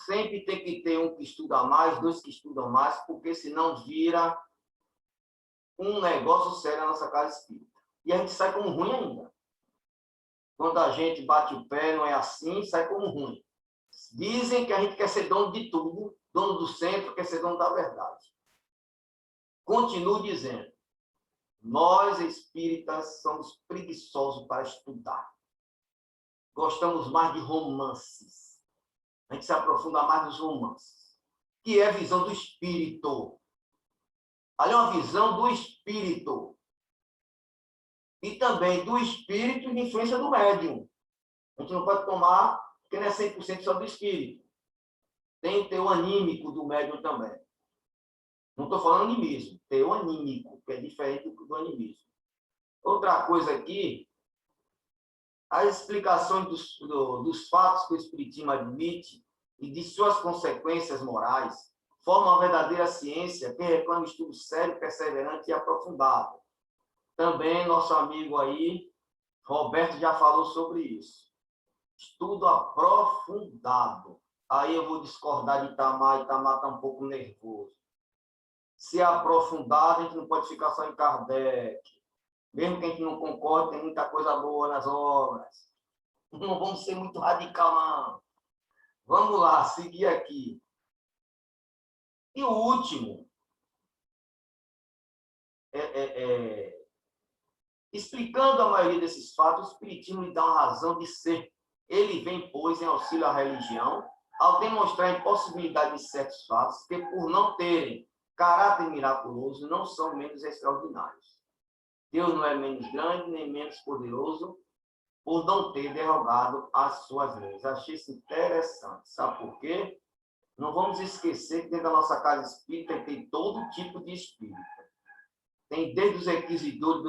Sempre tem que ter um que estuda mais, 2 que estudam mais, porque senão vira um negócio sério na nossa casa espírita. E a gente sai como ruim ainda. Quando a gente bate o pé, não é assim, sai como ruim. Dizem que a gente quer ser dono de tudo, dono do centro, quer ser dono da verdade. Continuo dizendo, nós espíritas somos preguiçosos para estudar. Gostamos mais de romances. A gente se aprofunda mais nos romances, que é a visão do espírito. Ali é uma visão do espírito. E também do espírito e de influência do médium. A gente não pode tomar, porque não é 100% só do espírito. Tem o teu anímico do médium também. Não estou falando animismo, teu anímico, que é diferente do animismo. Outra coisa aqui, as explicações dos fatos que o espiritismo admite e de suas consequências morais formam uma verdadeira ciência que reclama estudo sério, perseverante e aprofundado. Também nosso amigo aí, Roberto, já falou sobre isso. Estudo aprofundado. Aí eu vou discordar de Itamar está um pouco nervoso. Se é aprofundado, a gente não pode ficar só em Kardec. Mesmo que a gente não concorde, tem muita coisa boa nas obras. Não vamos ser muito radical, não. Vamos lá, seguir aqui. E o último, explicando a maioria desses fatos, o espiritismo lhe dá uma razão de ser. Ele vem, pois, em auxílio à religião, ao demonstrar a impossibilidade de certos fatos que, por não terem caráter miraculoso, não são menos extraordinários. Deus não é menos grande, nem menos poderoso, por não ter derrogado as suas leis. Achei isso interessante. Sabe por quê? Não vamos esquecer que dentro da nossa casa espírita tem todo tipo de espírita. Tem desde os requisidores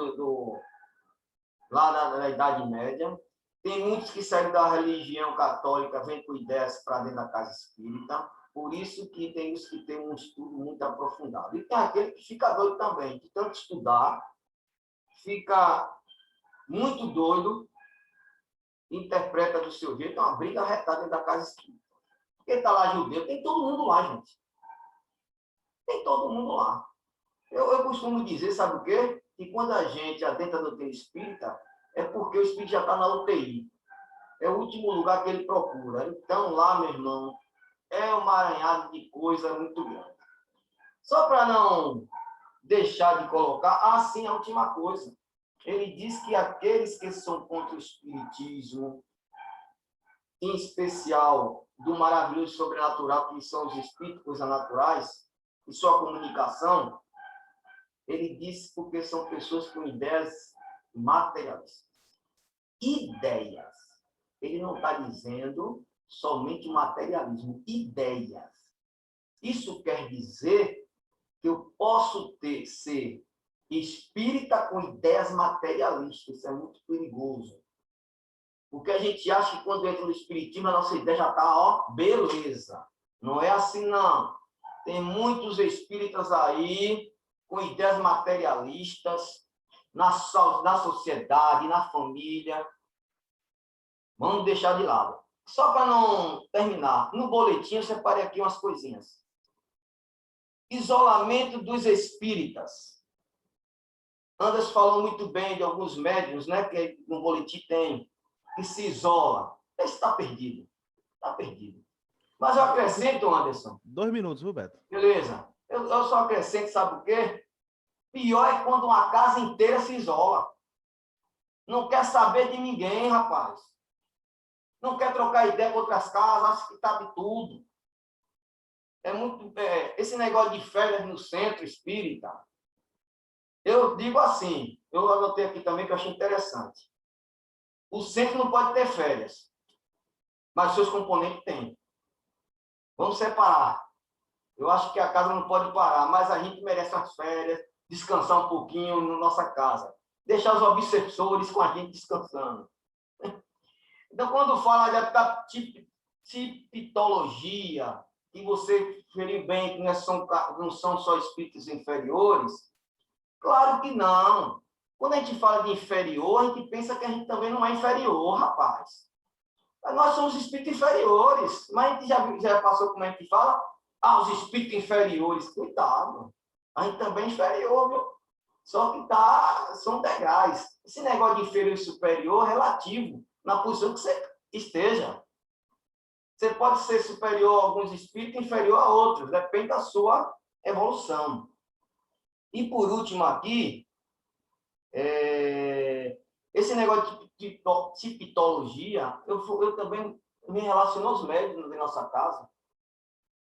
lá na Idade Média, tem muitos que saem da religião católica, vêm com ideias para dentro da casa espírita, Por isso que temos que ter um estudo muito aprofundado. E tem aquele que fica doido também, de tanto estudar, fica muito doido, interpreta do seu jeito, é uma briga retada dentro da casa espírita. Quem está lá judeu, tem todo mundo lá, gente. Tem todo mundo lá. Eu costumo dizer, sabe o quê? Que quando a gente adentra no doutrina espírita, é porque o espírito já está na UTI. É o último lugar que ele procura. Então, lá, meu irmão, é um emaranhado de coisa muito grande. Só para não deixar de colocar, sim, a última coisa. Ele diz que aqueles que são contra o espiritismo, em especial do maravilhoso sobrenatural, que são os espíritos, coisas naturais, e sua comunicação, ele diz porque são pessoas com ideias materialistas. Ideias. Ele não está dizendo somente materialismo, ideias. Isso quer dizer que eu posso ser espírita com ideias materialistas. Isso é muito perigoso. Porque a gente acha que quando entra no espiritismo, a nossa ideia já está, ó, beleza. Não é assim, não. Tem muitos espíritas aí com ideias materialistas na sociedade, na família. Vamos deixar de lado. Só para não terminar, no boletim eu separei aqui umas coisinhas. Isolamento dos espíritas. Anderson falou muito bem de alguns médiuns, né, que no boletim tem, que se isola. Esse está perdido. Está perdido. Mas eu acrescento, Anderson.
2 minutos, viu, Beto?
Beleza. Eu só acrescento, sabe o quê? Pior é quando uma casa inteira se isola. Não quer saber de ninguém, rapaz. Não quer trocar ideia com outras casas, acha que sabe tudo. Esse negócio de férias no centro espírita, eu digo assim, eu anotei aqui também que eu achei interessante. O centro não pode ter férias, mas seus componentes têm. Vamos separar. Eu acho que a casa não pode parar, mas a gente merece umas férias, descansar um pouquinho na nossa casa. Deixar os obsessores com a gente descansando. Então, quando fala da tipitologia, que você referiu bem, que não são só espíritos inferiores, claro que não. Quando a gente fala de inferior, a gente pensa que a gente também não é inferior, rapaz. Nós somos espíritos inferiores, mas a gente já passou como a gente fala, os espíritos inferiores, cuidado, a gente também é inferior, viu? Só que são degraus. Esse negócio de inferior e superior é relativo, na posição que você esteja. Você pode ser superior a alguns espíritos, inferior a outros, depende da sua evolução. E por último aqui, esse negócio de tipitologia, eu também me relaciono aos médicos da nossa casa,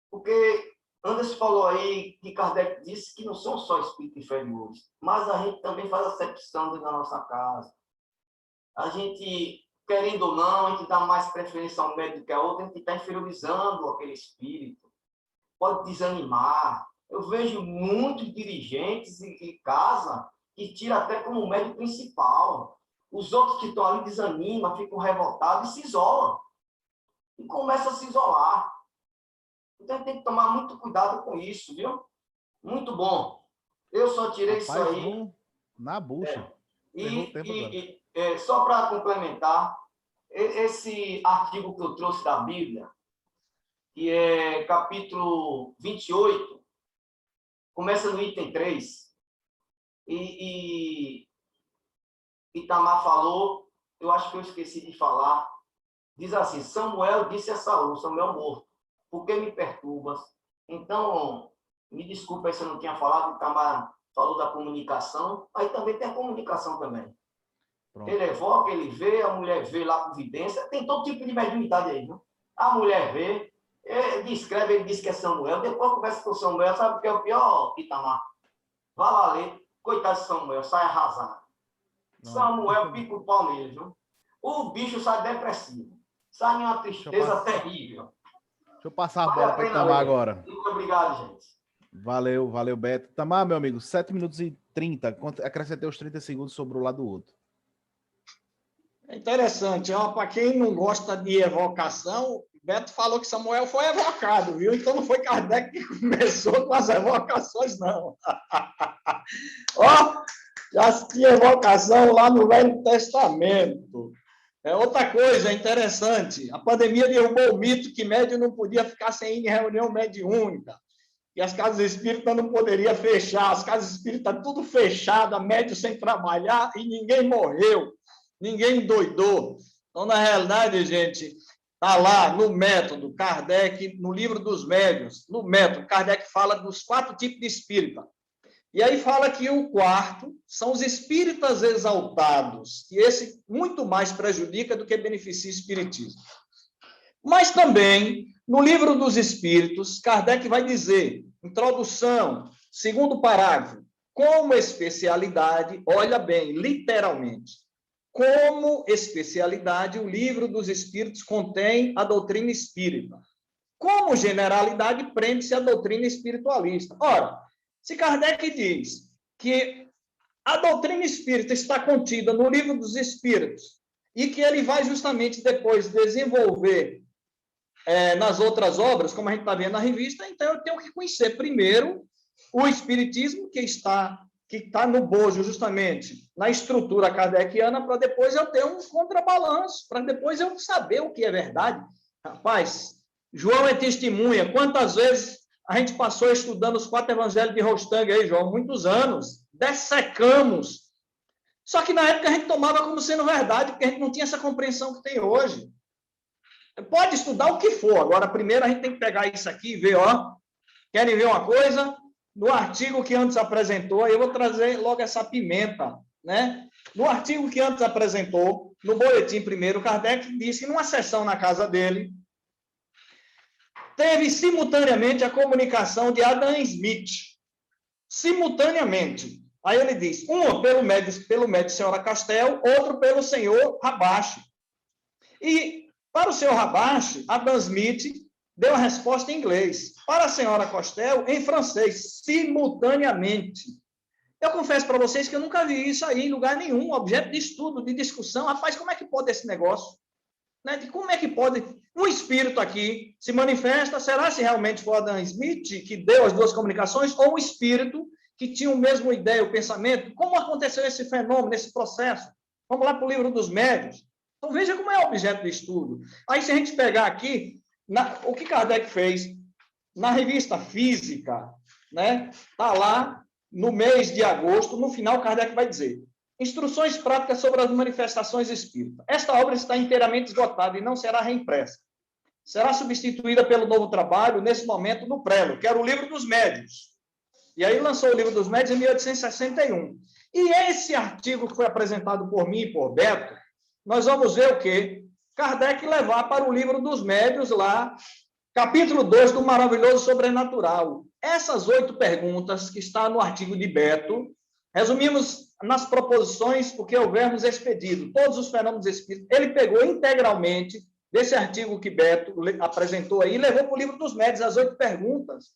porque Anderson falou aí que Kardec disse que não são só espíritos inferiores, mas a gente também faz acepção dentro da nossa casa. A gente, querendo ou não, a gente dá mais preferência a um médico que a outro, a gente está inferiorizando aquele espírito. Pode desanimar. Eu vejo muitos dirigentes em casa que tiram até como médico principal. Os outros que estão ali desanimam, ficam revoltados e se isolam. E começam a se isolar. Então, tem que tomar muito cuidado com isso, viu? Muito bom. Eu só tirei isso aí.
Na bucha.
Só para complementar, esse artigo que eu trouxe da Bíblia, que é capítulo 28, começa no item 3, e Itamar falou, eu acho que eu esqueci de falar, diz assim, Samuel disse a Saul, Samuel morto, por que me perturbas? Então, me desculpa aí se eu não tinha falado, Itamar falou da comunicação, aí também tem a comunicação também. Pronto. Ele evoca, ele vê, a mulher vê lá com vidência, tem todo tipo de mediunidade aí, viu? A mulher vê, ele descreve, ele diz que é Samuel, depois conversa com o Samuel, sabe o que é o pior, Itamar? Vá lá ler, coitado de Samuel, sai arrasado. Não. Samuel pica o pau nele, viu? O bicho sai depressivo, sai em uma tristeza terrível.
Deixa eu passar a bola para Itamar agora.
Muito obrigado, gente.
Valeu, Beto. Itamar, meu amigo, 7 minutos e 30, acrescentei os 30 segundos sobre o lado do outro.
É interessante, para quem não gosta de evocação, Beto falou que Samuel foi evocado, viu? Então não foi Kardec que começou com as evocações, não. Ó, já tinha evocação lá no Velho Testamento. Outra coisa interessante, a pandemia derrubou o mito que médium não podia ficar sem ir em reunião mediúnica, que as casas espíritas não poderiam fechar, as casas espíritas tudo fechada, médium sem trabalhar, e ninguém morreu, ninguém endoidou. Então, na realidade, gente, está lá no método Kardec, no livro dos médiuns, no método, Kardec fala dos 4 tipos de espírita. E aí fala que o quarto são os espíritas exaltados, e esse muito mais prejudica do que beneficia o espiritismo. Mas também, no livro dos espíritos, Kardec vai dizer, introdução, segundo parágrafo, como especialidade, olha bem, literalmente, como especialidade, o livro dos espíritos contém a doutrina espírita. Como generalidade, prende-se a doutrina espiritualista. Ora, se Kardec diz que a doutrina espírita está contida no livro dos espíritos e que ele vai justamente depois desenvolver nas outras obras, como a gente está vendo na revista, então eu tenho que conhecer primeiro o espiritismo que está no bojo justamente na estrutura kardeciana, para depois eu ter um contrabalanço, para depois eu saber o que é verdade. Rapaz, João é testemunha, quantas vezes a gente passou estudando os 4 evangelhos de Rostang aí, João, muitos anos, dessecamos. Só que na época a gente tomava como sendo verdade, porque a gente não tinha essa compreensão que tem hoje. Pode estudar o que for, agora primeiro a gente tem que pegar isso aqui e ver, ó, querem ver uma coisa? No artigo que antes apresentou, eu vou trazer logo essa pimenta, né? No artigo que antes apresentou, no boletim primeiro, Kardec disse que numa sessão na casa dele, teve simultaneamente a comunicação de Adam Smith. Simultaneamente. Aí ele diz, um pelo médico senhora Castel, outro pelo senhor Rabache. E para o senhor Rabache, Adam Smith deu a resposta em inglês. Para a senhora Castel, em francês, simultaneamente. Eu confesso para vocês que eu nunca vi isso aí em lugar nenhum, objeto de estudo, de discussão. Rapaz, como é que pode esse negócio? Né? De como é que pode um espírito aqui se manifesta? Será se realmente foi Adam Smith que deu as duas comunicações ou um espírito que tinha o mesmo ideia, o pensamento? Como aconteceu esse fenômeno, esse processo? Vamos lá para o livro dos médiuns. Então veja como é objeto de estudo. Aí se a gente pegar aqui o que Kardec fez na revista Física, né? Está lá no mês de agosto, no final Kardec vai dizer Instruções práticas sobre as manifestações espíritas. Esta obra está inteiramente esgotada e não será reimpressa. Será substituída pelo novo trabalho, nesse momento, no Prelo, que era o Livro dos Médiuns. E aí lançou o Livro dos Médiuns em 1861. E esse artigo que foi apresentado por mim e por Beto, nós vamos ver o quê? Kardec levar para o Livro dos Médiuns lá, capítulo 2 do Maravilhoso Sobrenatural. Essas 8 perguntas que está no artigo de Beto, resumimos nas proposições o que houvermos expedido, todos os fenômenos espíritos, ele pegou integralmente desse artigo que Beto apresentou aí e levou para o Livro dos Médiuns as 8 perguntas.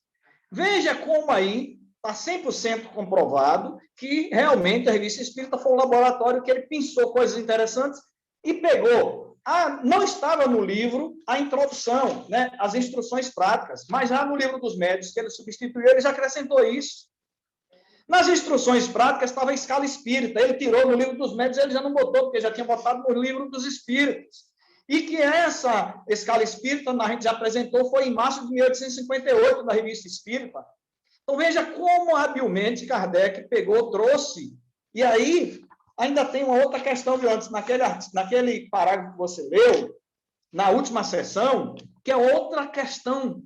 Veja como aí está 100% comprovado que realmente a Revista Espírita foi um laboratório que ele pensou coisas interessantes e pegou. Não estava no livro a introdução, né, as instruções práticas, mas já no Livro dos Médiuns, que ele substituiu, ele já acrescentou isso. Nas instruções práticas estava a escala espírita, ele tirou no Livro dos Médiuns, ele já não botou, porque já tinha botado no Livro dos Espíritos. E que essa escala espírita, a gente já apresentou, foi em março de 1858, na Revista Espírita. Então, veja como habilmente Kardec pegou, trouxe. E aí, ainda tem uma outra questão de antes, naquele parágrafo que você leu, na última sessão, que é outra questão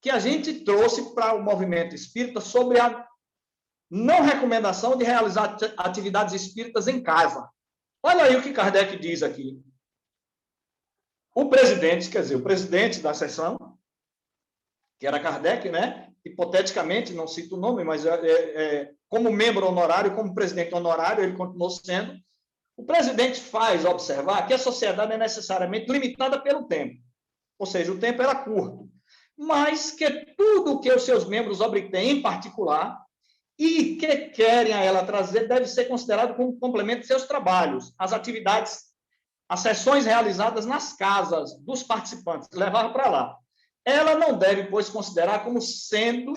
que a gente trouxe para o movimento espírita sobre a não recomendação de realizar atividades espíritas em casa. Olha aí o que Kardec diz aqui. O presidente, quer dizer, o presidente da sessão, que era Kardec, né? Hipoteticamente, não cito o nome, mas como membro honorário, como presidente honorário, ele continuou sendo. O presidente faz observar que a sociedade é necessariamente limitada pelo tempo. Ou seja, o tempo era curto. Mas que tudo o que os seus membros obtêm em particular e que querem a ela trazer deve ser considerado como complemento de seus trabalhos, as atividades as sessões realizadas nas casas dos participantes, levar para lá. Ela não deve, pois, considerar como sendo,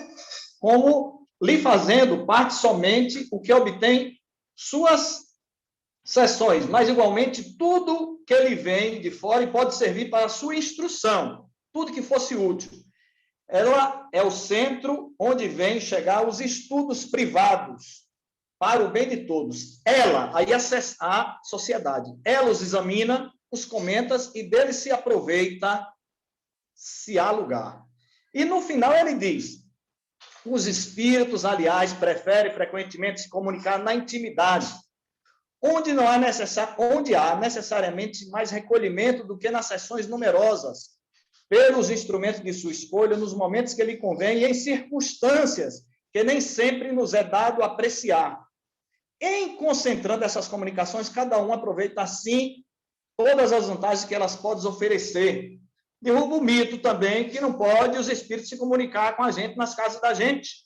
como lhe fazendo parte somente o que obtém suas sessões, mas igualmente tudo que lhe vem de fora e pode servir para a sua instrução, tudo que fosse útil. Ela é o centro onde vem chegar os estudos privados para o bem de todos. Ela, aí a sociedade, ela os examina, os comenta e deles se aproveita se há lugar. E no final ele diz: os espíritos, aliás, preferem frequentemente se comunicar na intimidade, onde há necessariamente mais recolhimento do que nas sessões numerosas, pelos instrumentos de sua escolha, nos momentos que lhe convém e em circunstâncias que nem sempre nos é dado apreciar. Em concentrando essas comunicações, cada um aproveita, assim, todas as vantagens que elas podem oferecer. Derruba o mito também que não pode os espíritos se comunicar com a gente nas casas da gente.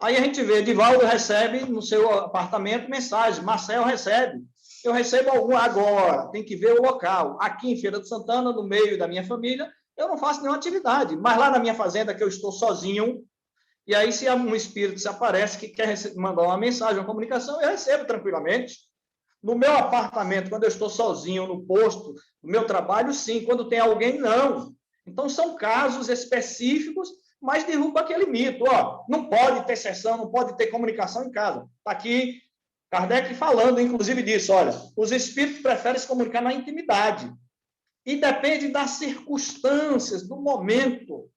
Aí a gente vê, Divaldo recebe no seu apartamento mensagem, Marcel recebe, eu recebo algum agora, tem que ver o local. Aqui em Feira de Santana, no meio da minha família, eu não faço nenhuma atividade, mas lá na minha fazenda, que eu estou sozinho, e aí se um espírito se aparece que quer mandar uma mensagem, uma comunicação, eu recebo tranquilamente. No meu apartamento, quando eu estou sozinho no posto, no meu trabalho, sim. Quando tem alguém, não. Então, são casos específicos, mas derruba aquele mito. Ó, não pode ter sessão, não pode ter comunicação em casa. Está aqui Kardec falando, inclusive, disso. Olha, os espíritos preferem se comunicar na intimidade. E depende das circunstâncias, do momento.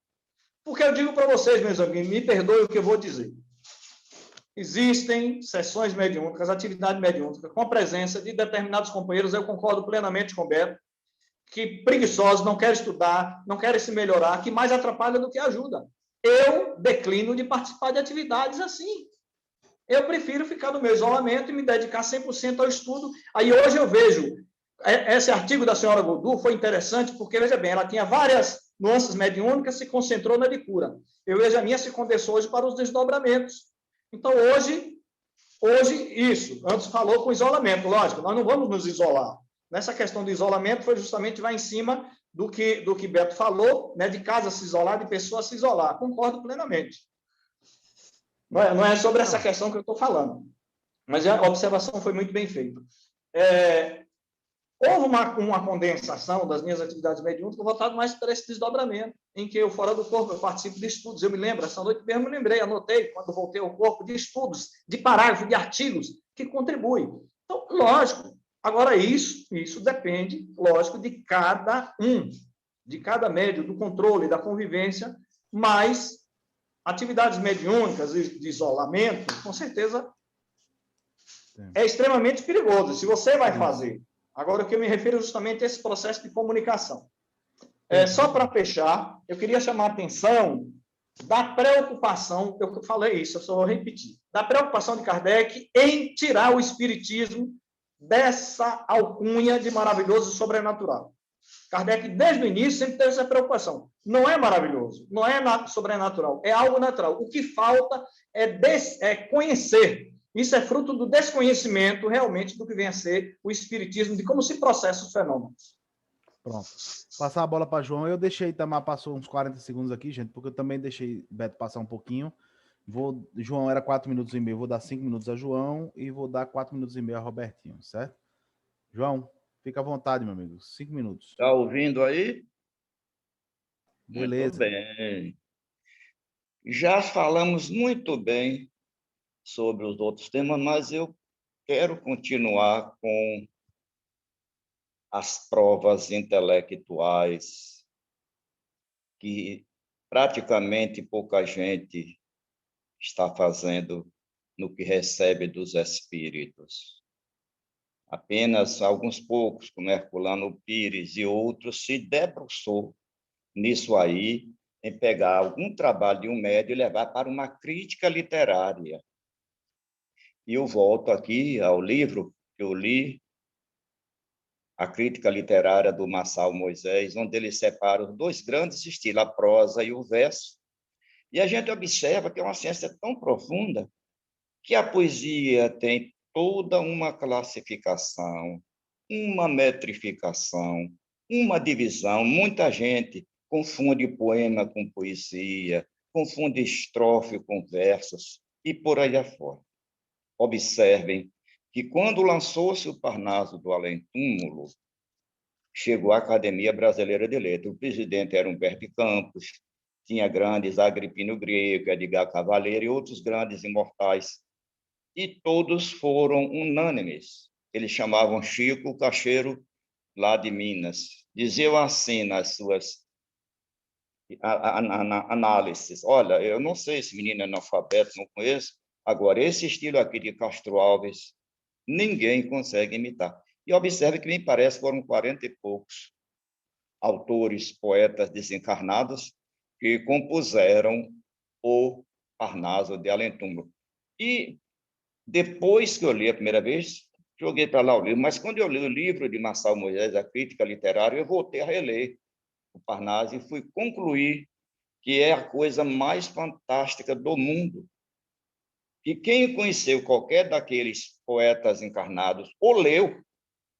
Porque eu digo para vocês, meus amigos, me perdoem o que eu vou dizer. Existem sessões mediúnicas, atividade mediúnica, com a presença de determinados companheiros, eu concordo plenamente com o Beto, que preguiçosos, não querem estudar, não querem se melhorar, que mais atrapalha do que ajuda. Eu declino de participar de atividades assim. Eu prefiro ficar no meu isolamento e me dedicar 100% ao estudo. Aí hoje eu vejo, esse artigo da senhora Godu foi interessante, porque, veja bem, ela tinha várias nuances mediúnicas, se concentrou na de cura. Eu vejo a minha se condensou hoje para os desdobramentos. Então, hoje, isso, antes falou com isolamento, lógico, nós não vamos nos isolar. Nessa questão do isolamento, foi justamente vai em cima do que Beto falou, né, de casa se isolar, de pessoa se isolar. Concordo plenamente. Não é sobre essa questão que eu estou falando, mas a observação foi muito bem feita. Houve uma condensação das minhas atividades mediúnicas voltado mais para esse desdobramento, em que eu, fora do corpo, eu participo de estudos. Eu me lembro, essa noite mesmo me lembrei, anotei, quando voltei ao corpo, de estudos, de parágrafos, de artigos, que contribuem. Então, lógico, agora isso depende, lógico, de cada médium, do controle, da convivência, mas atividades mediúnicas de isolamento, com certeza, é extremamente perigoso. Se você vai fazer. Agora, o que eu me refiro justamente a esse processo de comunicação. Só para fechar, eu queria chamar a atenção da preocupação, eu falei isso, eu só vou repetir, da preocupação de Kardec em tirar o espiritismo dessa alcunha de maravilhoso e sobrenatural. Kardec, desde o início, sempre teve essa preocupação. Não é maravilhoso, não é sobrenatural, é algo natural. O que falta é conhecer. Isso é fruto do desconhecimento, realmente, do que vem a ser o espiritismo, de como se processa os fenômenos.
Pronto. Passar a bola para João. Eu deixei, Tamar passou uns 40 segundos aqui, gente, porque eu também deixei Beto passar um pouquinho. João era 4 minutos e meio, vou dar 5 minutos a João e vou dar 4 minutos e meio a Robertinho, certo? João, fica à vontade, meu amigo. 5 minutos.
Está ouvindo aí?
Beleza.
Muito bem. Já falamos muito bem sobre os outros temas, mas eu quero continuar com as provas intelectuais que praticamente pouca gente está fazendo no que recebe dos espíritos. Apenas alguns poucos, como Herculano Pires e outros, se debruçou nisso aí, em pegar algum trabalho de um médium e levar para uma crítica literária. E eu volto aqui ao livro que eu li, a crítica literária do Marçal Moisés, onde ele separa os dois grandes estilos, a prosa e o verso. E a gente observa que é uma ciência tão profunda que a poesia tem toda uma classificação, uma metrificação, uma divisão. Muita gente confunde poema com poesia, confunde estrofe com versos e por aí afora. Observem que quando lançou-se o Parnaso do Além-Túmulo, chegou a Academia Brasileira de Letras. O presidente era Humberto de Campos, tinha grandes Agripino Grego, Edgar Cavaleiro e outros grandes imortais. E todos foram unânimes. Eles chamavam Chico Cacheiro, lá de Minas. Diziam assim nas suas análises: olha, eu não sei, esse menino é analfabeto, não conheço. Agora, esse estilo aqui de Castro Alves, ninguém consegue imitar. E observe que, me parece, foram 40 e poucos autores, poetas desencarnados que compuseram o Parnaso de Além-Túmulo. E depois que eu li a primeira vez, joguei para lá o livro, mas quando eu li o livro de Marçal Moisés, A Crítica Literária, eu voltei a reler o Parnaso e fui concluir que é a coisa mais fantástica do mundo. E quem conheceu qualquer daqueles poetas encarnados, ou leu,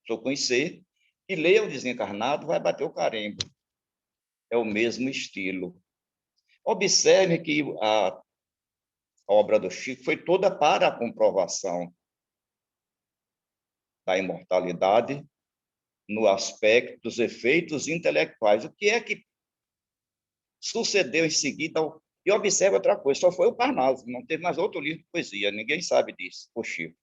se eu conhecer, e leu o desencarnado, vai bater o carimbo. É o mesmo estilo. Observe que a obra do Chico foi toda para a comprovação da imortalidade no aspecto dos efeitos intelectuais. O que é que sucedeu em seguida? E observe outra coisa, só foi o Parnaso, não teve mais outro livro de poesia, ninguém sabe disso, o Chico.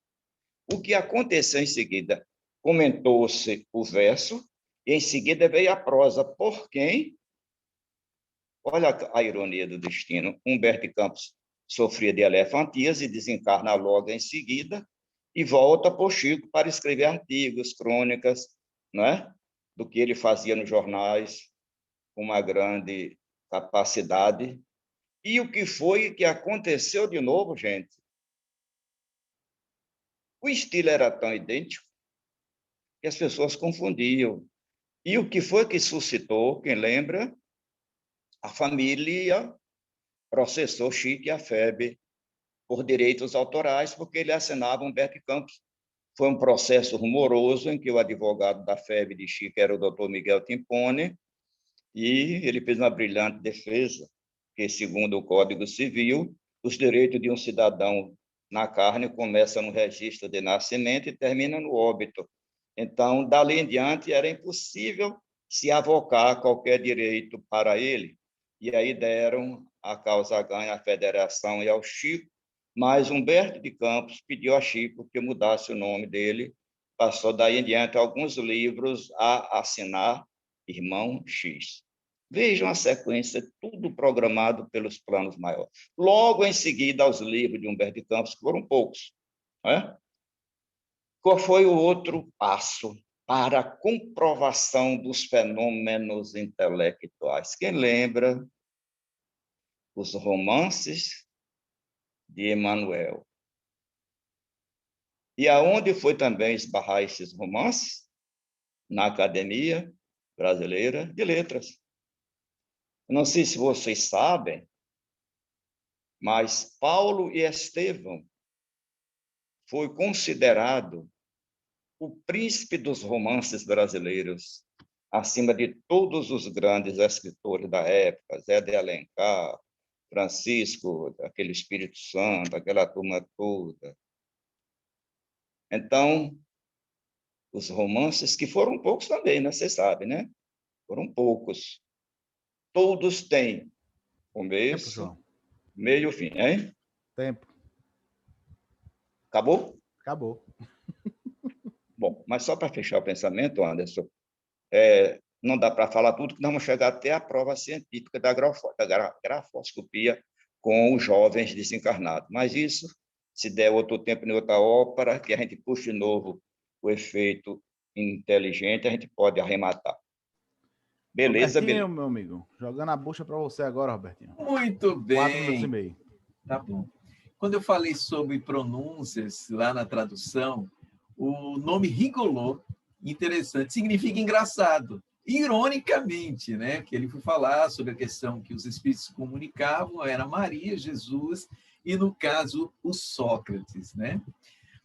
O que aconteceu em seguida? Comentou-se o verso e em seguida veio a prosa. Por quem? Olha a ironia do destino. Humberto de Campos sofria de elefantíase, desencarna logo em seguida e volta para o Chico para escrever artigos, crônicas, não é? Do que ele fazia nos jornais, com uma grande capacidade. E o que foi que aconteceu de novo, gente? O estilo era tão idêntico que as pessoas confundiam. E o que foi que suscitou, quem lembra? A família processou Chico e a FEB por direitos autorais, porque ele assinava Humberto de Campos. Foi um processo rumoroso em que o advogado da FEB de Chico era o doutor Miguel Timpone, e ele fez uma brilhante defesa, que, segundo o Código Civil, os direitos de um cidadão na carne começam no registro de nascimento e terminam no óbito. Então, dali em diante, era impossível se avocar qualquer direito para ele. E aí deram a causa ganha à federação e ao Chico, mas Humberto de Campos pediu a Chico que mudasse o nome dele, passou daí em diante alguns livros a assinar Irmão X. Vejam a sequência, tudo programado pelos planos maiores. Logo em seguida, aos livros de Humberto de Campos, que foram poucos. Né? Qual foi o outro passo para a comprovação dos fenômenos intelectuais? Quem lembra? Os romances de Emmanuel. E aonde foi também esbarrar esses romances? Na Academia Brasileira de Letras. Não sei se vocês sabem, mas Paulo e Estevão foi considerado o príncipe dos romances brasileiros, acima de todos os grandes escritores da época, Zé de Alencar, Francisco, aquele Espírito Santo, aquela turma toda. Então, os romances, que foram poucos também, né? Você sabe, né? Foram poucos. Todos têm começo, meio e fim, hein?
Tempo.
Acabou?
Acabou.
Bom, mas só para fechar o pensamento, Anderson, não dá para falar tudo, que nós vamos chegar até a prova científica da grafoscopia com os jovens desencarnados. Mas isso, se der outro tempo em outra ópera, que a gente puxe de novo o efeito inteligente, a gente pode arrematar. Beleza,
Robertinho, meu amigo, jogando a bucha para você agora, Robertinho.
Muito bem.
4 minutos e meio.
Tá bom. Quando eu falei sobre pronúncias lá na tradução, o nome Rigolô, interessante, significa engraçado. Ironicamente, né? Que ele foi falar sobre a questão que os espíritos comunicavam, era Maria, Jesus e, no caso, o Sócrates, né?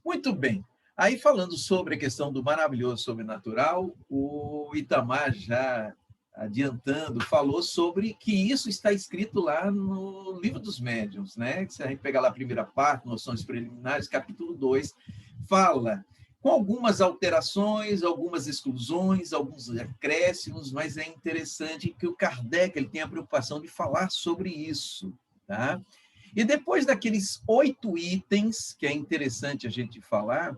Muito bem. Aí, falando sobre a questão do maravilhoso sobrenatural, o Itamar, já adiantando, falou sobre que isso está escrito lá no Livro dos Médiuns, né? Se a gente pegar lá a primeira parte, Noções Preliminares, capítulo 2, fala com algumas alterações, algumas exclusões, alguns acréscimos, mas é interessante que o Kardec ele tem a preocupação de falar sobre isso, tá? E depois daqueles 8 itens, que é interessante a gente falar,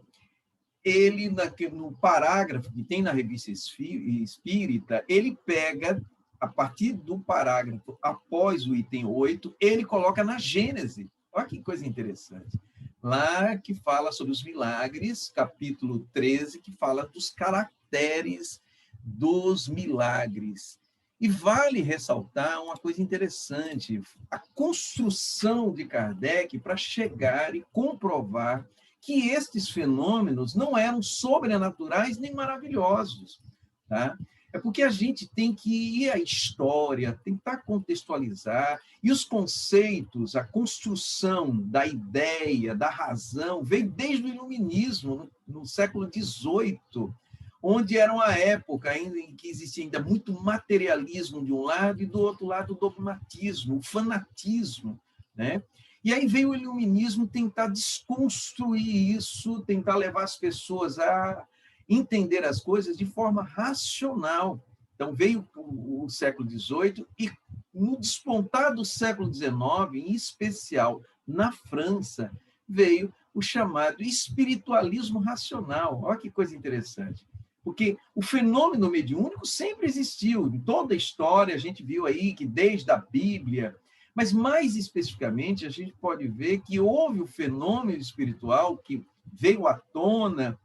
ele, no parágrafo que tem na Revista Espírita, ele pega, a partir do parágrafo após o item 8, ele coloca na Gênese. Olha que coisa interessante. Lá que fala sobre os milagres, capítulo 13, que fala dos caracteres dos milagres. E vale ressaltar uma coisa interessante, a construção de Kardec para chegar e comprovar que estes fenômenos não eram sobrenaturais nem maravilhosos. Tá? É porque a gente tem que ir à história, tentar contextualizar, e os conceitos, a construção da ideia, da razão, veio desde o Iluminismo, no século XVIII, onde era uma época ainda em que existia ainda muito materialismo de um lado e do outro lado o dogmatismo, o fanatismo, né? E aí veio o Iluminismo tentar desconstruir isso, tentar levar as pessoas a entender as coisas de forma racional. Então, veio o século XVIII e, no despontar do século XIX, em especial na França, veio o chamado espiritualismo racional. Olha que coisa interessante. Porque o fenômeno mediúnico sempre existiu. Em toda a história, a gente viu aí que desde a Bíblia, mas mais especificamente, a gente pode ver que houve o fenômeno espiritual que veio à tona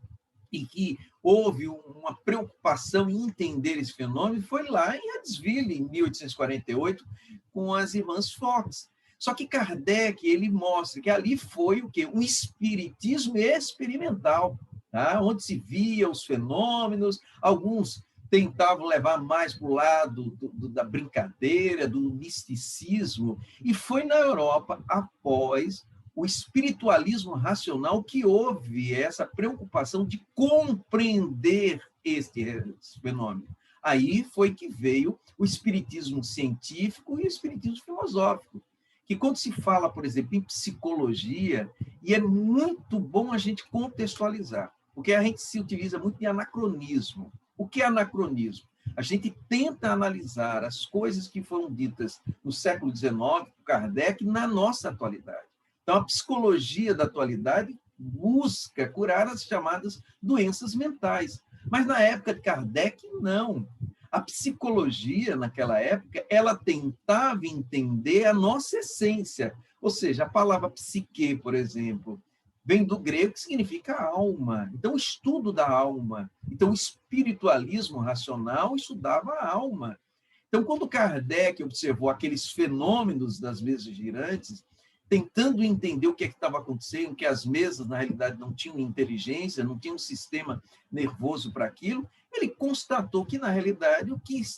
e que houve uma preocupação em entender esse fenômeno, foi lá em Huddersville, em 1848, com as irmãs Fox. Só que Kardec, ele mostra que ali foi o quê? Um espiritismo experimental, tá? Onde se via os fenômenos, alguns tentavam levar mais para o lado da brincadeira, do misticismo, e foi na Europa, após o espiritualismo racional, que houve essa preocupação de compreender este fenômeno. Aí foi que veio o espiritismo científico e o espiritismo filosófico, que quando se fala, por exemplo, em psicologia, e é muito bom a gente contextualizar, porque a gente se utiliza muito de anacronismo. O que é anacronismo? A gente tenta analisar as coisas que foram ditas no século XIX, por Kardec, na nossa atualidade. Então, a psicologia da atualidade busca curar as chamadas doenças mentais. Mas, na época de Kardec, não. A psicologia, naquela época, ela tentava entender a nossa essência. Ou seja, a palavra psique, por exemplo, vem do grego, que significa alma. Então, o estudo da alma. Então, o espiritualismo racional estudava a alma. Então, quando Kardec observou aqueles fenômenos das mesas girantes, tentando entender o que estava acontecendo, que as mesas, na realidade, não tinham inteligência, não tinham um sistema nervoso para aquilo, ele constatou que, na realidade,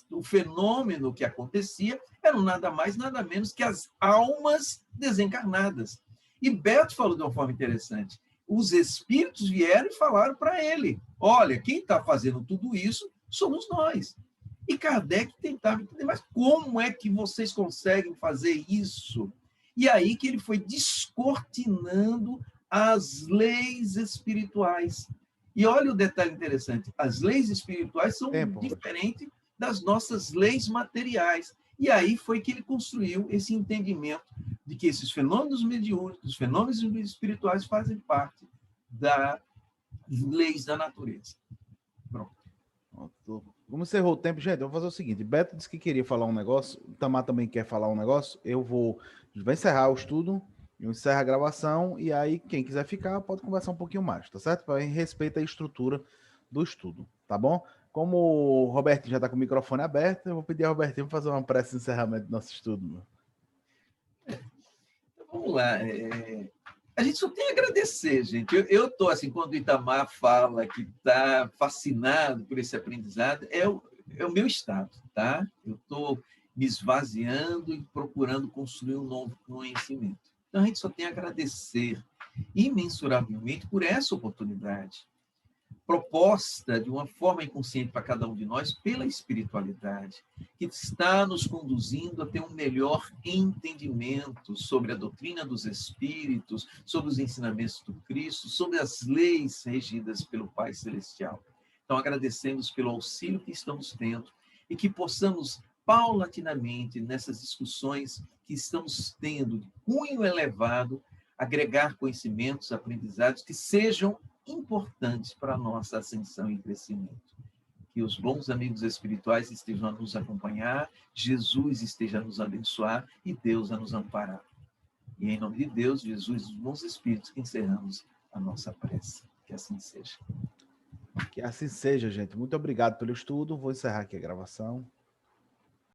o fenômeno que acontecia eram nada mais, nada menos que as almas desencarnadas. E Beto falou de uma forma interessante. Os espíritos vieram e falaram para ele, olha, quem está fazendo tudo isso somos nós. E Kardec tentava entender, mas como é que vocês conseguem fazer isso? E aí que ele foi descortinando as leis espirituais. E olha o detalhe interessante, as leis espirituais são diferentes das nossas leis materiais. E aí foi que ele construiu esse entendimento de que esses fenômenos mediúnicos, os fenômenos espirituais fazem parte das leis da natureza. Pronto.
Como encerrou o tempo, gente, eu vou fazer o seguinte. Beto disse que queria falar um negócio, o Tamar também quer falar um negócio, vai encerrar o estudo, eu encerro a gravação, e aí quem quiser ficar pode conversar um pouquinho mais, tá certo? Para respeito à estrutura do estudo, tá bom? Como o Robertinho já está com o microfone aberto, eu vou pedir ao Robertinho para fazer uma prece de encerramento do nosso estudo.
Vamos lá. A gente só tem a agradecer, gente. Eu estou, assim, quando o Itamar fala que está fascinado por esse aprendizado, é o meu estado, tá? Eu estou me esvaziando e procurando construir um novo conhecimento. Então, a gente só tem a agradecer imensuravelmente por essa oportunidade, proposta de uma forma inconsciente para cada um de nós pela espiritualidade, que está nos conduzindo a ter um melhor entendimento sobre a doutrina dos Espíritos, sobre os ensinamentos do Cristo, sobre as leis regidas pelo Pai Celestial. Então, agradecemos pelo auxílio que estamos tendo e que possamos, paulatinamente, nessas discussões que estamos tendo de cunho elevado, agregar conhecimentos, aprendizados que sejam importantes para a nossa ascensão e crescimento. Que os bons amigos espirituais estejam a nos acompanhar, Jesus esteja a nos abençoar e Deus a nos amparar. E em nome de Deus, Jesus e os bons espíritos, que encerramos a nossa prece. Que assim seja.
Que assim seja, gente. Muito obrigado pelo estudo. Vou encerrar aqui a gravação.